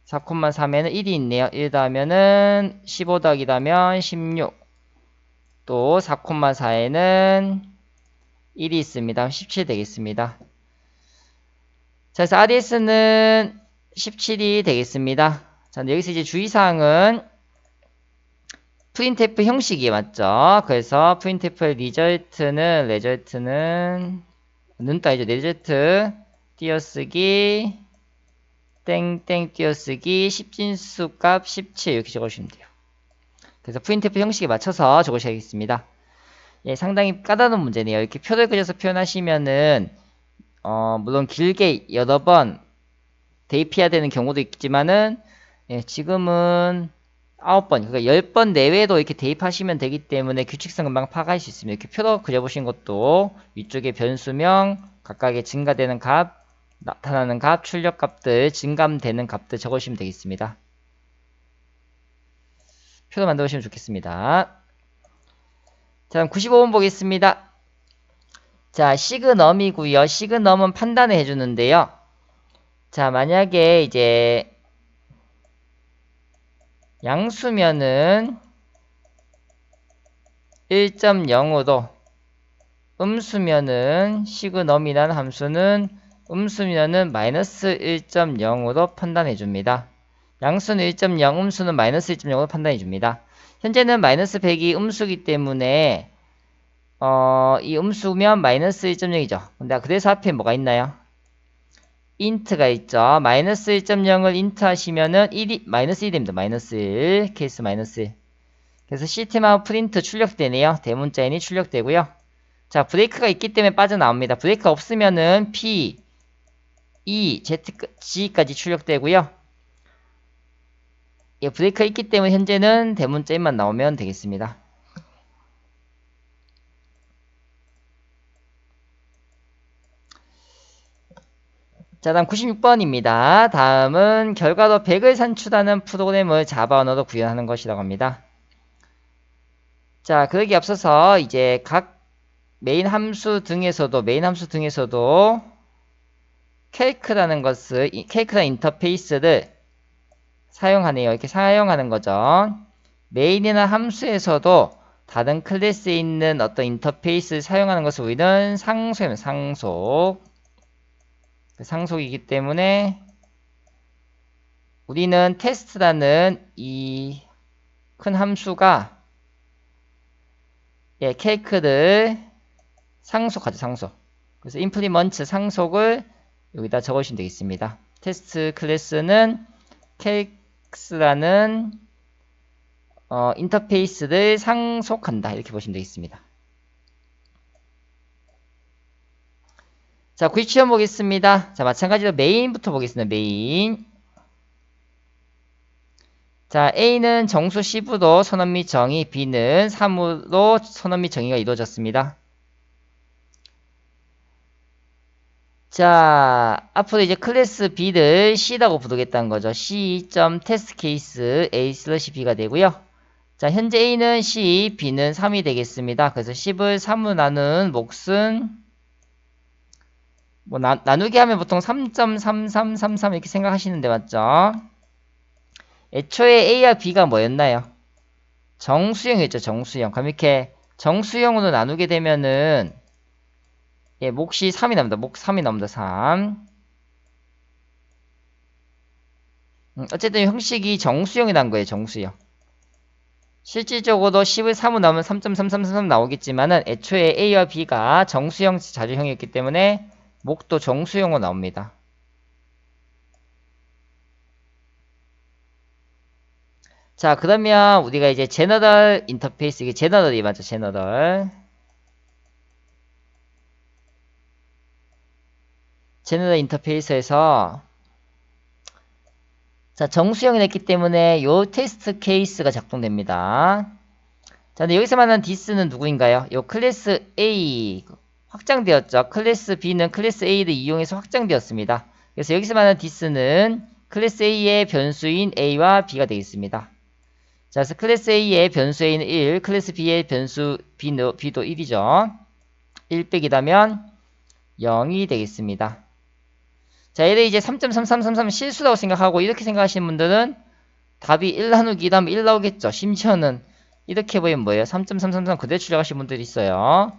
S1: 4,3에는 1이 있네요. 1 더하면은 15 더하기 다면 16. 또 4,4에는 1이 있습니다. 17 되겠습니다. 자, 그래서 RDS는 17이 되겠습니다. 자, 여기서 이제 주의사항은 프린트F 형식이 맞죠? 그래서 프린트F의 레저트는 눈 따이죠. 레저트 띄어쓰기 땡땡 띄어쓰기 10진수 값 17 이렇게 적어주시면 돼요. 그래서 프린트F 형식에 맞춰서 적으셔야겠습니다. 예, 상당히 까다로운 문제네요. 이렇게 표를 그려서 표현하시면은 물론 길게 여러 번 대입해야 되는 경우도 있지만은 예, 지금은 9번, 그러니까 10번 내외도 이렇게 대입하시면 되기 때문에 규칙성 금방 파악할 수 있습니다. 이렇게 표로 그려보신 것도 위쪽에 변수명, 각각의 증가되는 값, 나타나는 값, 출력값들, 증감되는 값들 적으시면 되겠습니다. 표도 만들어보시면 좋겠습니다. 자, 그럼 95번 보겠습니다. 자, 시그넘이고요. 시그넘은 판단을 해주는데요. 자, 만약에 이제 양수면은 1.0으로 음수면은 시그넘이라는 함수는 음수면은 마이너스 1.0으로 판단해 줍니다. 양수는 1.0, 음수는 마이너스 1.0으로 판단해 줍니다. 현재는 마이너스 100이 음수기 때문에 이 음수면 마이너스 1.0이죠. 근데 그래서 앞에 뭐가 있나요? 인트가 있죠. 마이너스 1.0을 인트 하시면은 1이 마이너스 1이 됩니다. 마이너스 1, 케이스 마이너스 1. 그래서 시스템하고 프린트 출력되네요. 대문자인이 출력되고요. 자, 브레이크가 있기 때문에 빠져나옵니다. 브레이크가 없으면은 P, E, Z, G까지 출력되고요. 예, 브레이크가 있기 때문에 현재는 대문자인만 나오면 되겠습니다. 자, 다음 96번입니다. 다음은 결과로 100을 산출하는 프로그램을 자바 언어로 구현하는 것이라고 합니다. 자, 그러기 앞서서 이제 각 메인 함수 등에서도 calc라는 것을, calc라는 인터페이스를 사용하네요. 이렇게 사용하는 거죠. 메인이나 함수에서도 다른 클래스에 있는 어떤 인터페이스를 사용하는 것을 우리는 상속입니다. 상속이기 때문에 우리는 테스트라는 이 큰 함수가 예, calc를 상속하죠. 상속. 그래서 implement 상속을 여기다 적으시면 되겠습니다. 테스트 클래스는 calc X라는 인터페이스를 상속한다. 이렇게 보시면 되겠습니다. 자, 구입 시험 보겠습니다. 자, 마찬가지로 메인부터 보겠습니다. 메인. 자, A는 정수 C부로 선언 및 정의, B는 3으로 선언 및 정의가 이루어졌습니다. 자, 앞으로 이제 클래스 B를 C라고 부르겠다는 거죠. C.test case A/B가 되고요. 자, 현재 A는 C, B는 3이 되겠습니다. 그래서 10을 3으로 나눈 몫은 뭐 나누기 하면 보통 3.3333 이렇게 생각하시는데 맞죠? 애초에 A와 B가 뭐였나요? 정수형이었죠. 정수형. 그럼 이렇게 정수형으로 나누게 되면은 예, 몫이 3이 나옵니다. 몫 3이 나옵니다. 3. 어쨌든 형식이 정수형이 난 거예요. 정수형. 실질적으로 10을 3으로 나오면 3.3333 나오겠지만은 애초에 A와 B가 정수형 자주형이었기 때문에 몫도 정수형으로 나옵니다. 자, 그러면 우리가 이제 제너럴 인터페이스, 이게 제너럴이 맞죠? 제너럴 인터페이스에서 자, 정수형이 됐기 때문에 요 테스트 케이스가 작동됩니다. 자, 근데 여기서 말하는 디스는 누구인가요? 요 클래스 A 확장되었죠. 클래스 B는 클래스 A를 이용해서 확장되었습니다. 그래서 여기서 말하는 디스는 클래스 A의 변수인 A와 B가 되겠습니다. 자, 그래서 클래스 A의 변수 A는 1, 클래스 B의 변수 B도 1이죠. 1 빼기다면 0이 되겠습니다. 자, 얘를 이제 3.3333 실수라고 생각하고 이렇게 생각하시는 분들은 답이 1 나누기 2 하면 1 나오겠죠. 심지어는 이렇게 보이면 뭐예요? 3.333 그대로 출력하시는 분들이 있어요.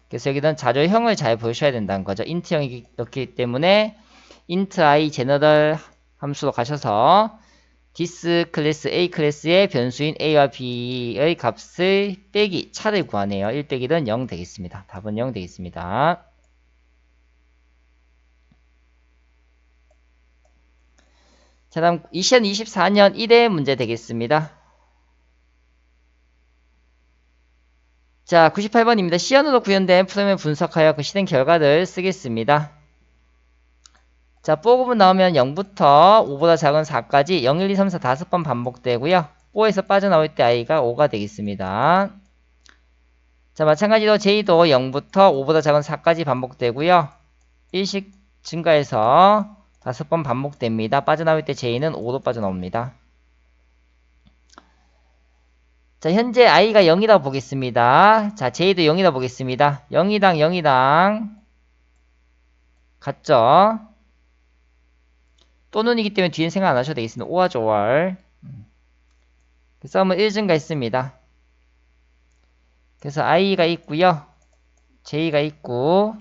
S1: 그래서 여기는 자료형을 잘 보셔야 된다는 거죠. 인트형이었기 때문에 int i 제너럴 함수로 가셔서 this 클래스 A 클래스의 변수인 A와 B의 값을 빼기 차를 구하네요. 1 빼기는 0 되겠습니다. 답은 0 되겠습니다. 자, 다음 2024년 1회 문제 되겠습니다. 자, 98번입니다. 시연으로 구현된 프로그램을 분석하여 그 실행 결과를 쓰겠습니다. 자, 뽀급은 나오면 0부터 5보다 작은 4까지 0, 1, 2, 3, 4 5번 반복되고요. 뽀에서 빠져나올 때 i가 5가 되겠습니다. 자, 마찬가지로 j도 0부터 5보다 작은 4까지 반복되고요. 1씩 증가해서 5번 반복됩니다. 빠져나올 때 j는 5로 빠져나옵니다. 자, 현재 i가 0이라고 보겠습니다. 자, j도 0이라고 보겠습니다. 0이당 0이당 같죠? 또는이기 때문에 뒤엔 생각 안 하셔도 되겠습니다. 5하죠, 5월. 썸은 1 증가했습니다. 그래서 i가 있고요. j가 있고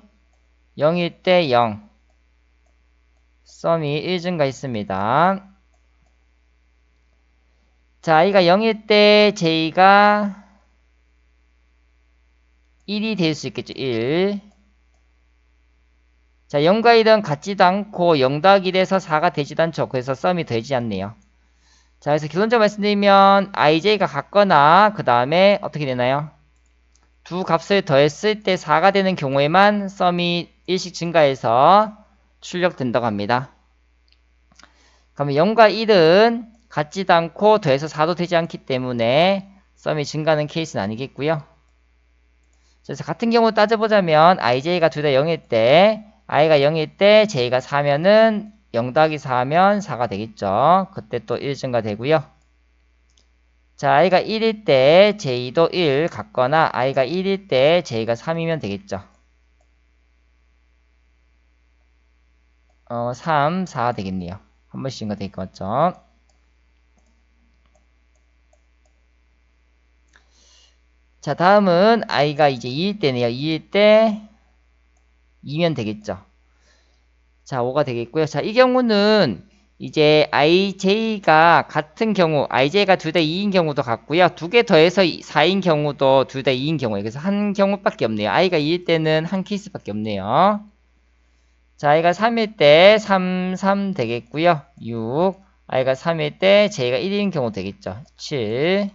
S1: 0일 때 0. 썸이 1 증가했습니다. 자, i가 0일 때 j가 1이 될 수 있겠죠. 1. 자, 0과 1은 같지도 않고 0 더하기 1에서 4가 되지도 않죠. 그래서 썸이 되지 않네요. 자, 그래서 결론적으로 말씀드리면 ij가 같거나 그 다음에 어떻게 되나요? 두 값을 더했을 때 4가 되는 경우에만 썸이 1씩 증가해서 출력된다고 합니다. 그러면 0과 1은 같지도 않고 더해서 4도 되지 않기 때문에 썸이 증가하는 케이스는 아니겠고요. 그래서 같은 경우 따져보자면 ij가 둘 다 0일 때 i가 0일 때 j가 4면은 0 더하기 4하면 4가 되겠죠. 그때 또 1 증가되고요. 자, i가 1일 때 j도 1 같거나 i가 1일 때 j가 3이면 되겠죠. 3, 4 되겠네요. 한 번씩 증가될 것 같죠. 자, 다음은 i가 이제 2일 때네요. 2일 때 2면 되겠죠. 자, 5가 되겠고요. 자, 이 경우는 이제 ij가 같은 경우, ij가 둘 다 2인 경우도 같고요. 두 개 더해서 4인 경우도 둘 다 2인 경우예요. 그래서 한 경우밖에 없네요. i가 2일 때는 한 케이스밖에 없네요. 자, i가 3일 때 3, 3 되겠고요. 6. i가 3일 때 j가 1인 경우 되겠죠. 7.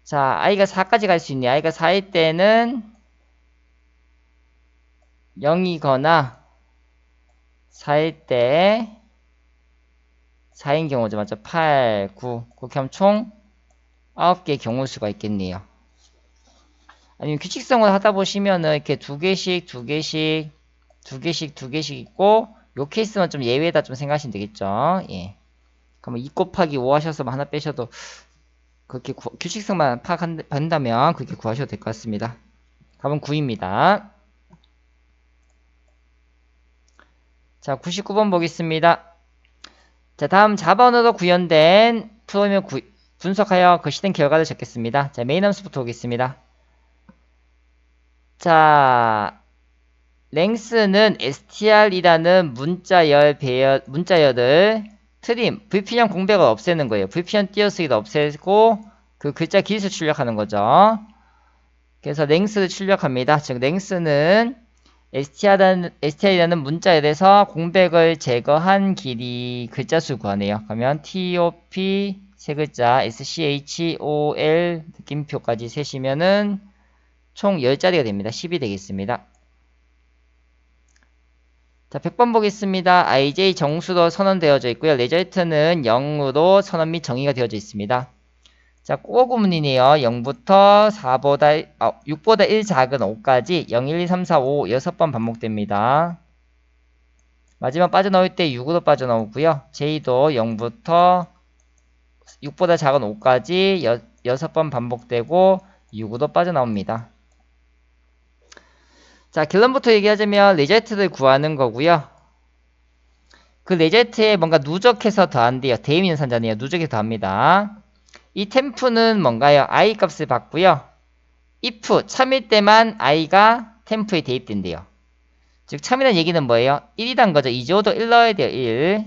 S1: 자, i가 4까지 갈 수 있네. i가 4일 때는 0이거나 4일 때 4인 경우죠. 맞죠? 8, 9. 그렇게 하면 총 9개의 경우 수가 있겠네요. 아니면 규칙성을 하다 보시면은 이렇게 두 개씩 있고, 요 케이스만 좀 예외다 좀 생각하시면 되겠죠. 예. 그러면 2 곱하기 5 하셔서 하나 빼셔도 그렇게 규칙성만 파악한다면 그렇게 구하셔도 될 것 같습니다. 답은 9입니다. 자, 99번 보겠습니다. 자, 다음 자바언어로 구현된 프로그램을 분석하여 거시된 결과를 적겠습니다. 자, 메인 함수부터 보겠습니다. 자, 랭스는 str이라는 문자열을 트림, 불필요한 공백을 없애는 거예요. 불필요한 띄어쓰기도 없애고 그 글자 길이를 출력하는 거죠. 그래서 랭스를 출력합니다. 즉 랭스는 str이라는 문자열에서 공백을 제거한 길이 글자 수 구하네요. 그러면 top 세 글자 schol 느낌표까지 세시면은 총 10자리가 됩니다. 10이 되겠습니다. 자, 100번 보겠습니다. ij 정수로 선언되어져 있고요. 레저트는 0으로 선언 및 정의가 되어져 있습니다. 자, 꼭 구문이네요. 0부터 6보다 1 작은 5까지 0, 1, 2, 3, 4, 5 6번 반복됩니다. 마지막 빠져나올 때 6으로 빠져나오고요. j도 0부터 6보다 작은 5까지 6번 반복되고 6으로 빠져나옵니다. 자, 결론부터 얘기하자면 레저트를 구하는 거고요. 그 레저트에 뭔가 누적해서 더한대요. 대입연산자네요. 누적해서 더합니다. 이 템프는 뭔가요? i 값을 받고요. if 참일 때만 i가 템프에 대입된대요. 즉 참이라는 얘기는 뭐예요? 1이란 거죠. 이조도 1 넣어야 돼요. 1.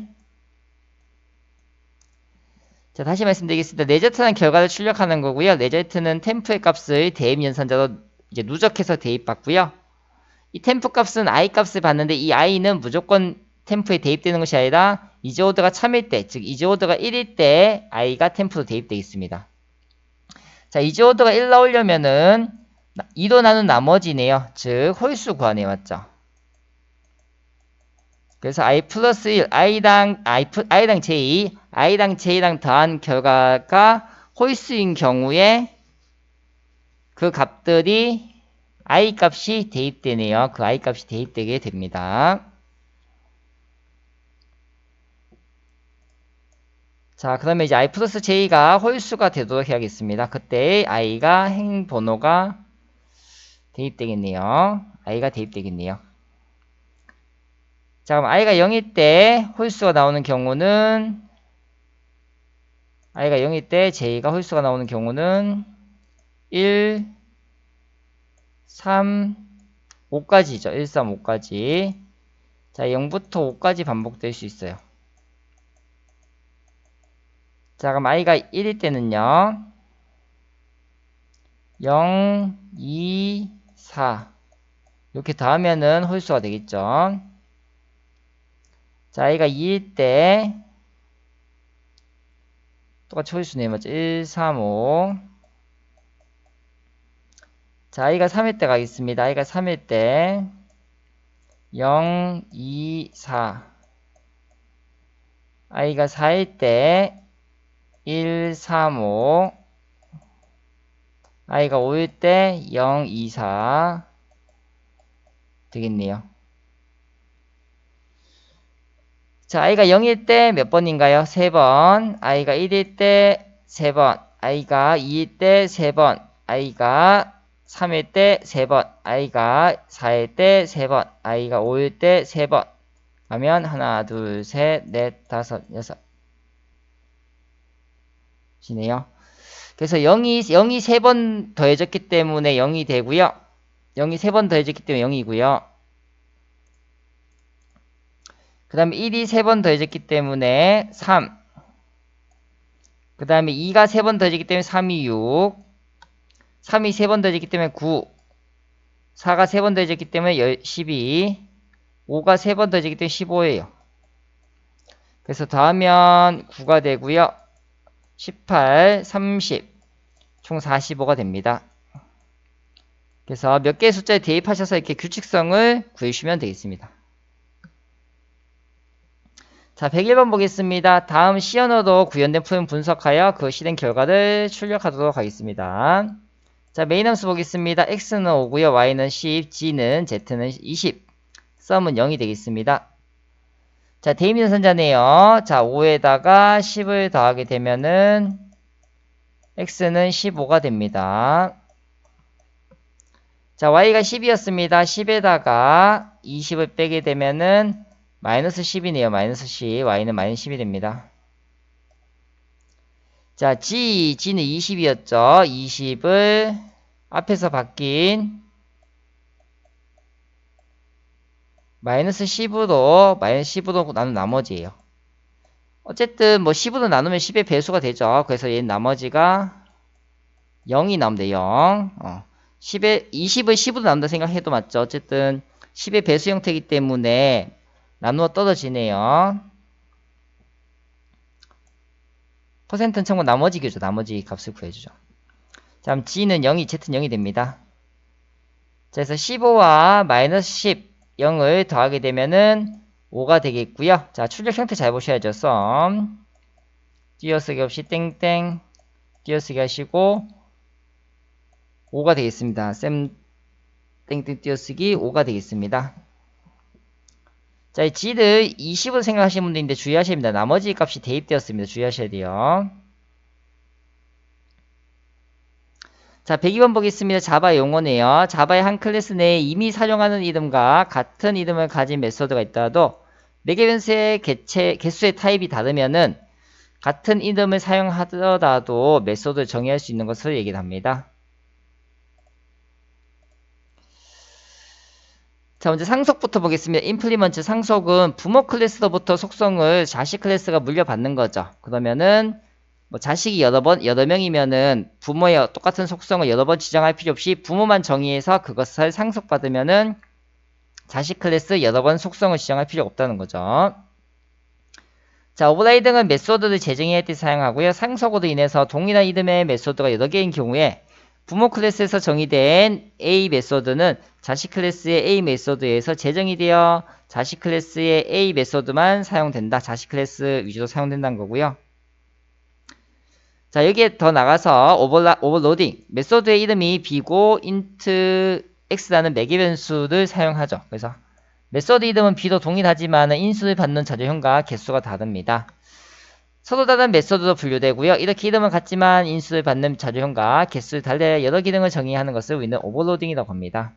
S1: 자, 다시 말씀드리겠습니다. 레저트라는 결과를 출력하는 거고요. 레저트는 템프의 값을 대입연산자로 이제 누적해서 대입받고요. 이 템프 값은 i 값을 받는데 이 i는 무조건 템프에 대입되는 것이 아니라 이즈오드가 참일 때, 즉 이즈오드가 1일 때 i가 템프로 대입되어 있습니다. 자, 이즈오드가 1 나오려면은 2로 나눈 나머지네요. 즉 홀수 구하네요. 맞죠? 그래서 i 플러스 1, i랑 j랑 더한 결과가 홀수인 경우에 그 값들이 i 값이 대입되네요. 그 i 값이 대입되게 됩니다. 자, 그러면 이제 i 플러스 j가 홀수가 되도록 해야겠습니다. 그때 i가 행번호가 대입되겠네요. i가 대입되겠네요. 자, 그럼 i가 0일 때 홀수가 나오는 경우는 i가 0일 때 j가 홀수가 나오는 경우는 1, 3, 5까지죠. 1, 3, 5까지. 자, 0부터 5까지 반복될 수 있어요. 자, 그럼 i가 1일 때는요. 0, 2, 4 이렇게 더하면은 홀수가 되겠죠. 자, i가 2일 때 똑같이 홀수네요. 맞죠? 1, 3, 5 자, i가 3일 때 가겠습니다. i가 3일 때 0, 2, 4 i가 4일 때 1, 3, 5 i가 5일 때 0, 2, 4 되겠네요. 자, i가 0일 때 몇 번인가요? 3번. i가 1일 때 3번. i가 2일 때 3번. i가 3일 때 3번. i가 4일 때 3번. i가 5일 때 3번. 하면 하나, 둘, 셋, 넷, 다섯, 여섯. 이네요. 그래서 0이 3번 더해졌기 때문에 0이 되고요. 0이 3번 더해졌기 때문에 0이고요. 그 다음에 1이 3번 더해졌기 때문에 3. 그 다음에 2가 3번 더해졌기 때문에 3이 6. 3이 3번 더해졌기 때문에 9. 4가 3번 더해졌기 때문에 12, 5가 3번 더해졌기 때문에 15예요. 그래서 더하면 9가 되고요. 18, 30, 총 45가 됩니다. 그래서 몇 개의 숫자에 대입하셔서 이렇게 규칙성을 구해주시면 되겠습니다. 자, 101번 보겠습니다. 다음 C 언어로 구현된 프로그램 분석하여 그 실행 결과를 출력하도록 하겠습니다. 자, 메인 함수 보겠습니다. x는 5고요. y는 10, g는 z는 20, sum은 0이 되겠습니다. 자, 대입 연산자네요. 자, 5에다가 10을 더하게 되면은 x는 15가 됩니다. 자, y가 10이었습니다. 10에다가 20을 빼게 되면은 마이너스 10이네요. 마이너스 10. y는 마이너스 10이 됩니다. 자, g는 20이었죠. 20을 앞에서 바뀐 마이너스 10으로 나눈 나머지예요. 어쨌든 뭐 10으로 나누면 10의 배수가 되죠. 그래서 얘는 나머지가 0이 나오면 돼요. 20을 10으로 나눈다 생각해도 맞죠. 어쨌든 10의 배수 형태이기 때문에 나누어 떨어지네요. 퍼센트는 참고 나머지 교죠. 나머지 값을 구해주죠. 자, 그럼 g는 0이, z는 0이 됩니다. 자, 그래서 15와 마이너스 10, 0을 더하게 되면은 5가 되겠고요. 자, 출력 형태 잘 보셔야죠. 썸 띄어쓰기 없이 땡땡 띄어쓰기 하시고 5가 되겠습니다. 쌤 땡땡 띄어쓰기 5가 되겠습니다. 자, 이 g를 20으로 생각하시는 분들인데 주의하셔야 됩니다. 나머지 값이 대입되었습니다. 주의하셔야 돼요. 자, 102번 보겠습니다. 자바 용어네요. 자바의 한 클래스 내에 이미 사용하는 이름과 같은 이름을 가진 메소드가 있더라도 매개변수의 개수의 타입이 다르면은 같은 이름을 사용하더라도 메소드를 정의할 수 있는 것을 얘기를 합니다. 자, 먼저 상속부터 보겠습니다. 임플리먼트 상속은 부모 클래스로부터 속성을 자식 클래스가 물려받는 거죠. 그러면은 뭐 자식이 여러 명이면은 부모의 똑같은 속성을 여러 번 지정할 필요 없이 부모만 정의해서 그것을 상속받으면은 자식 클래스 여러 번 속성을 지정할 필요가 없다는 거죠. 자, 오버라이딩은 메소드를 재정의할 때 사용하고요. 상속으로 인해서 동일한 이름의 메소드가 여러 개인 경우에 부모 클래스에서 정의된 A 메소드는 자식 클래스의 A 메소드에서 재정이 되어 자식 클래스의 A 메소드만 사용된다. 자식 클래스 위주로 사용된다는 거고요. 자, 여기에 더 나가서 오버로딩 메소드의 이름이 b고 int x라는 매개변수를 사용하죠. 그래서 메소드 이름은 b도 동일하지만 인수를 받는 자료형과 개수가 다릅니다. 서로 다른 메소드로 분류되고요. 이렇게 이름은 같지만 인수를 받는 자료형과 개수를 달리 여러 기능을 정의하는 것을 우리는 오버로딩이라고 합니다.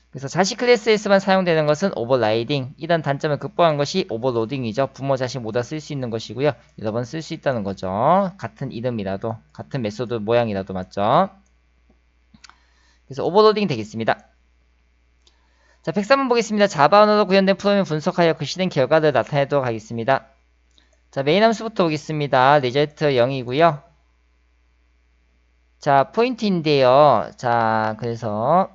S1: 그래서 자식 클래스에서만 사용되는 것은 오버라이딩. 이런 단점을 극복한 것이 오버로딩이죠. 부모 자식 모두 쓸 수 있는 것이고요. 여러 번 쓸 수 있다는 거죠. 같은 이름이라도, 같은 메소드 모양이라도 맞죠. 그래서 오버로딩 되겠습니다. 자, 103번 보겠습니다. 자바 언어로 구현된 프로그램을 분석하여 그 실행 결과를 나타내도록 하겠습니다. 자, 메인 함수부터 보겠습니다. 리저트 0이고요. 자, 포인트인데요. 자, 그래서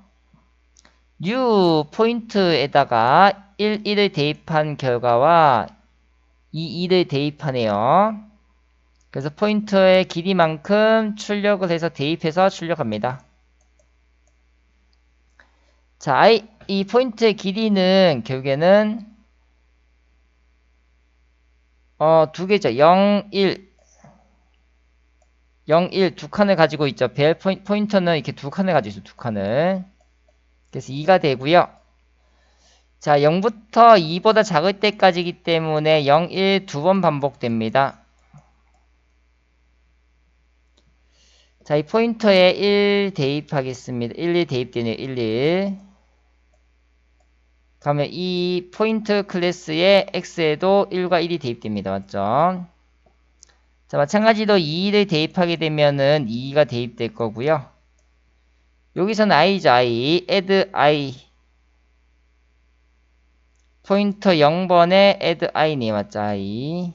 S1: new 포인트에다가 1을 대입한 결과와 2를 대입하네요. 그래서 포인터의 길이만큼 출력을 해서 대입해서 출력합니다. 자, 이 포인트의 길이는 결국에는 두 개죠. 0, 1 두 칸을 가지고 있죠. 벨 포인터는 이렇게 두 칸을 가지고 있어요. 두 칸을. 그래서 2가 되고요. 자, 0부터 2보다 작을 때까지이기 때문에 0, 1 두 번 반복됩니다. 자, 이 포인터에 1 대입하겠습니다. 1 대입되네요. 1. 그러면 이 포인트 클래스의 x에도 1과 1이 대입됩니다. 맞죠? 자, 마찬가지로 2를 대입하게 되면은 2가 대입될 거고요. 여기서는 i죠. i. add i. 포인터 0번에 add i네요. 맞죠? i.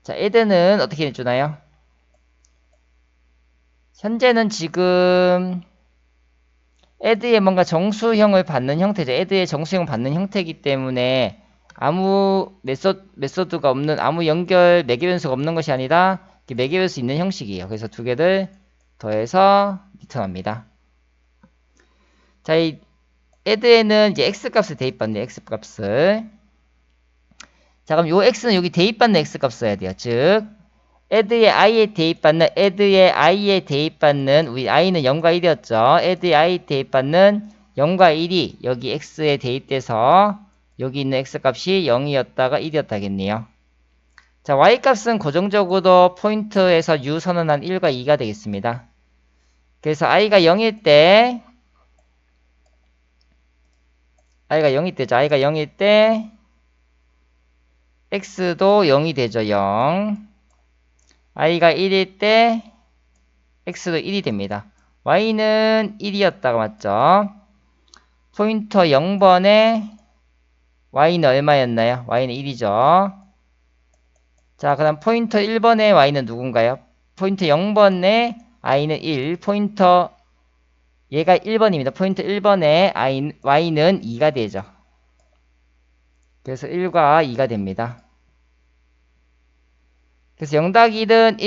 S1: 자, add는 어떻게 해주나요? 현재는 지금 add에 뭔가 정수형을 받는 형태죠. add의 정수형 받는 형태이기 때문에 아무 메소드가 없는, 아무 연결 매개 변수가 없는 것이 아니라 매개 변수 있는 형식이에요. 그래서 두 개를 더해서 리턴합니다. 자, 이 add에는 이제 x 값을 대입받는 x 값을. 자, 그럼 요 x는 여기 대입받는 x 값 써야 돼요. 즉 add의 i에 대입받는 우리 i는 0과 1이었죠. add의 i 대입받는 0과 1이 여기 x에 대입돼서 여기 있는 x 값이 0이었다가 1이었다겠네요. 자, y 값은 고정적으로 포인트에서 u 선언한 1과 2가 되겠습니다. 그래서 i가 0일 때 i가 0일 때 x도 0이 되죠. 0. i가 1일 때 x도 1이 됩니다. y는 1이었다가 맞죠? 포인터 0번에 y는 얼마였나요? y는 1이죠. 자, 그 다음 포인터 1번에 y는 누군가요? 포인터 0번에 i는 1, 포인터 얘가 1번입니다. 포인터 1번에 y는 2가 되죠. 그래서 1과 2가 됩니다. 그래서 0 더하기 1은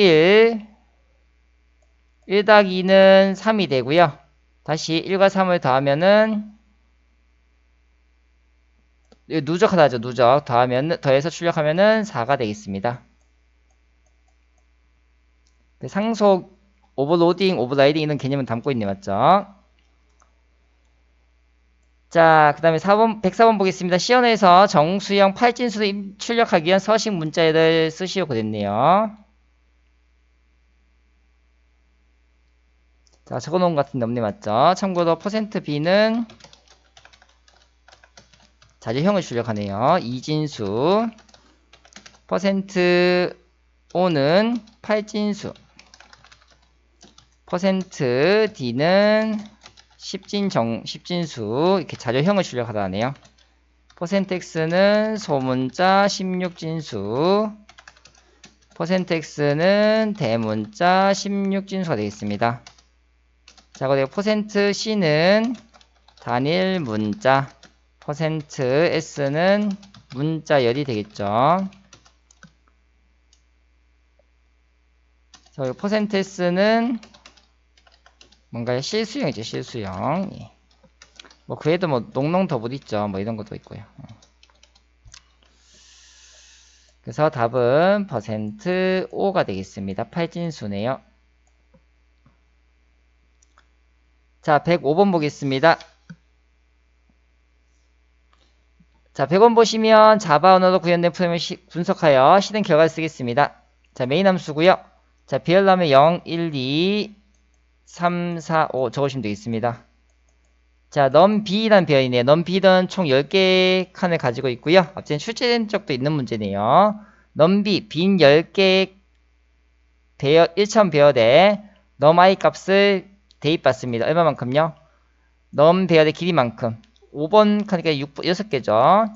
S1: 1 더하기 2는 3이 되고요. 다시 1과 3을 더하면은 누적하다죠. 누적. 더해서 출력하면은 4가 되겠습니다. 상속, 오버로딩, 오버라이딩 이런 개념은 담고 있네, 맞죠? 자, 그 다음에 104번 보겠습니다. 시연에서 정수형 팔진수를 출력하기 위한 서식 문자를 쓰시오 그랬네요. 자, 적어놓은 것 같은데 없네, 맞죠? 참고로 %b는 자주형을 출력하네요. 이진수, %o는 팔진수, %d는 십진수, 이렇게 자주형을 출력하다네요. %x는 소문자 16진수, %x는 대문자 16진수가 되겠습니다. 자, 그리고 %c는 단일 문자, %s는 문자열이 되겠죠. 자, %s는 뭔가요? 실수형이죠, 실수형. 뭐, 그 외에도 뭐, 농농 더블 있죠. 뭐, 이런 것도 있고요. 그래서 답은 %o가 되겠습니다. 팔진수네요. 자, 105번 보겠습니다. 자, 100번 보시면 자바 언어로 구현된 프로그램을 분석하여 실행 결과를 쓰겠습니다. 자, 메인 함수고요. 자, 비열라면 0, 1, 2, 3, 4, 5 적으시면 되겠습니다. 자, numB라는 배열이네요. numB는 총 10개의 칸을 가지고 있고요. 앞전에 출제된 적도 있는 문제네요. numB, 빈 10개의 배열, 1차원 배열에 numi 값을 대입받습니다. 얼마만큼요? num 배열의 길이만큼. 5번 칸이니까 6개죠.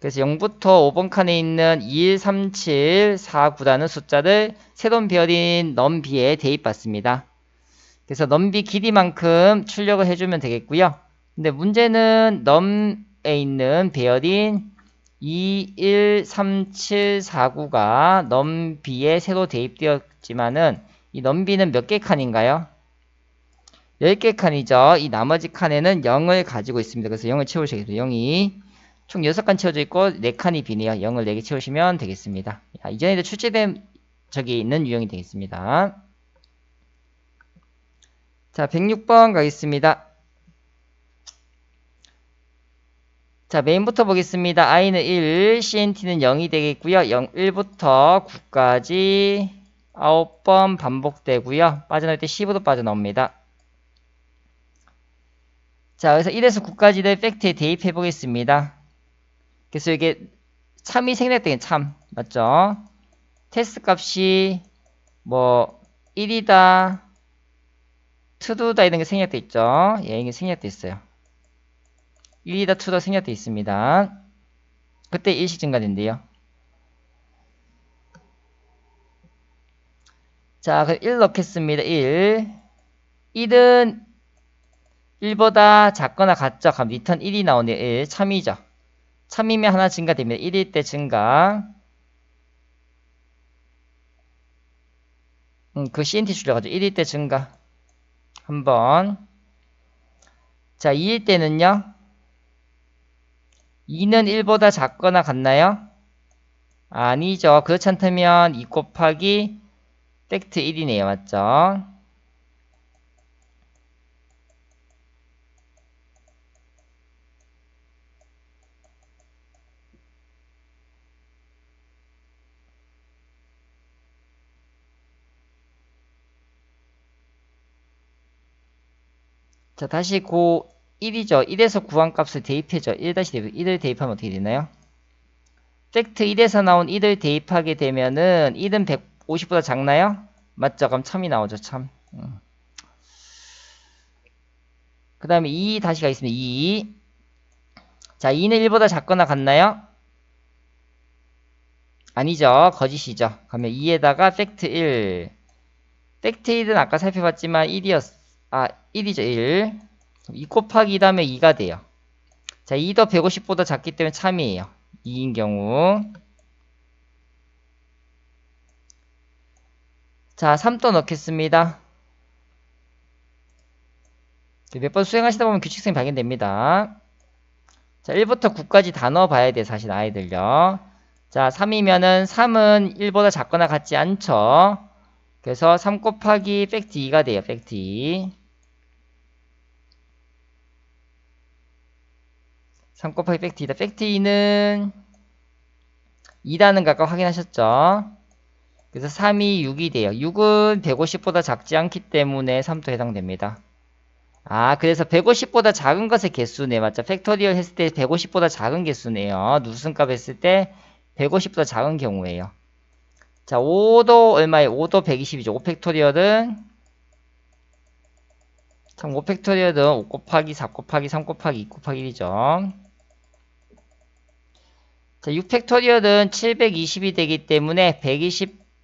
S1: 그래서 0부터 5번 칸에 있는 2, 3, 7, 4, 9라는 숫자를 새로운 배열인 numB에 대입받습니다. 그래서 numB 길이만큼 출력을 해주면 되겠고요. 근데 문제는 num에 있는 배열인 2, 1, 3, 7, 4, 9가 numB에 새로 대입되었지만은 이 numB는 몇 개 칸인가요? 10개 칸이죠. 이 나머지 칸에는 0을 가지고 있습니다. 그래서 0을 채우셔야겠죠. 0이 총 6칸 채워져 있고 4칸이 비네요. 0을 4개 채우시면 되겠습니다. 이전에도 출제된 적이 있는 유형이 되겠습니다. 자, 106번 가겠습니다. 자, 메인부터 보겠습니다. i는 1, cnt는 0이 되겠고요. 1부터 9까지 9번 반복되고요. 빠져나올 때 10으로 빠져나옵니다. 자, 그래서 1에서 9까지를 팩트에 대입해 보겠습니다. 그래서 이게 참이 생략되긴 참, 맞죠? 테스트 값이 뭐 1이다, true다 이런 게 생략돼 있죠? 예, 이게 생략돼 있어요. 1이다, true다 생략돼 있습니다. 그때 일시 증가된대요. 자, 그럼 1 넣겠습니다. 1. 1은 1보다 작거나 같죠? 그럼 리턴 1이 나오네요. 1. 참이죠. 참이면 하나 증가됩니다. 1일 때 증가. 그 CNT 줄여가지고 1일 때 증가. 한번. 자, 2일 때는요? 2는 1보다 작거나 같나요? 아니죠. 그렇지 않다면 2 곱하기 팩트 1이네요. 맞죠? 자, 다시 고 1이죠. 1에서 구한 값을 대입해줘. 1-대입, 1을 대입하면 어떻게 되나요? 팩트 1에서 나온 1을 대입하게 되면은 1은 150보다 작나요? 맞죠? 그럼 참이 나오죠. 참. 그 다음에 2 다시 가겠습니다. 2. 자, 2는 1보다 작거나 같나요? 아니죠. 거짓이죠. 그러면 2에다가 팩트 1. 팩트 1은 아까 살펴봤지만 1이죠. 1. 2 곱하기 2 다음에 2가 돼요. 자, 2도 150보다 작기 때문에 참이에요. 2인 경우. 자, 3도 넣겠습니다. 몇 번 수행하시다 보면 규칙성이 발견됩니다. 자, 1부터 9까지 다 넣어봐야 돼, 사실 아이들요. 자, 3이면은 3은 1보다 작거나 같지 않죠. 그래서 3 곱하기 팩트 2가 돼요, 팩트 2. 3 곱하기 팩트 2다. 팩트 2는 2라는 거 아까 확인하셨죠? 그래서 3이 6이 돼요. 6은 150보다 작지 않기 때문에 3도 해당됩니다. 아, 그래서 150보다 작은 것의 개수네. 맞죠? 팩토리얼 했을 때 150보다 작은 개수네요. 누수값 했을 때 150보다 작은 경우에요. 자, 5도 얼마예요? 5도 120이죠. 5팩토리얼은 참 5팩토리얼은 5 곱하기 4 곱하기 3 곱하기 2 곱하기 1이죠. 자, 6팩토리얼은 720이 되기 때문에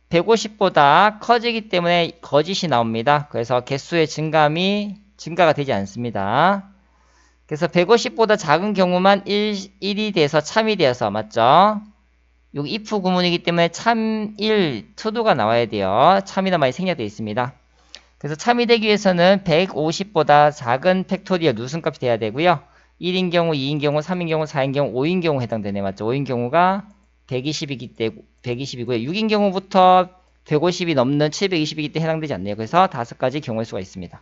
S1: 150보다 커지기 때문에 거짓이 나옵니다. 그래서 개수의 증가가 되지 않습니다. 그래서 150보다 작은 경우만 1이 돼서 참이 되어서 맞죠? 여기 if 구문이기 때문에 참 1, to도가 나와야 돼요. 참이나 많이 생략되어 있습니다. 그래서 참이 되기 위해서는 150보다 작은 팩토리얼 누승값이 돼야 되고요. 1인 경우, 2인 경우, 3인 경우, 4인 경우, 5인 경우 해당되네. 맞죠? 5인 경우가 120이고요. 6인 경우부터 150이 넘는 720이기 때문에 해당되지 않네요. 그래서 5가지 경우일 수가 있습니다.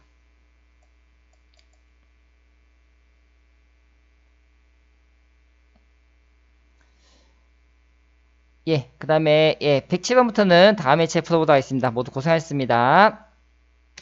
S1: 예, 그 다음에 107번부터는 다음에 제 풀어보도록 하겠습니다. 모두 고생하셨습니다.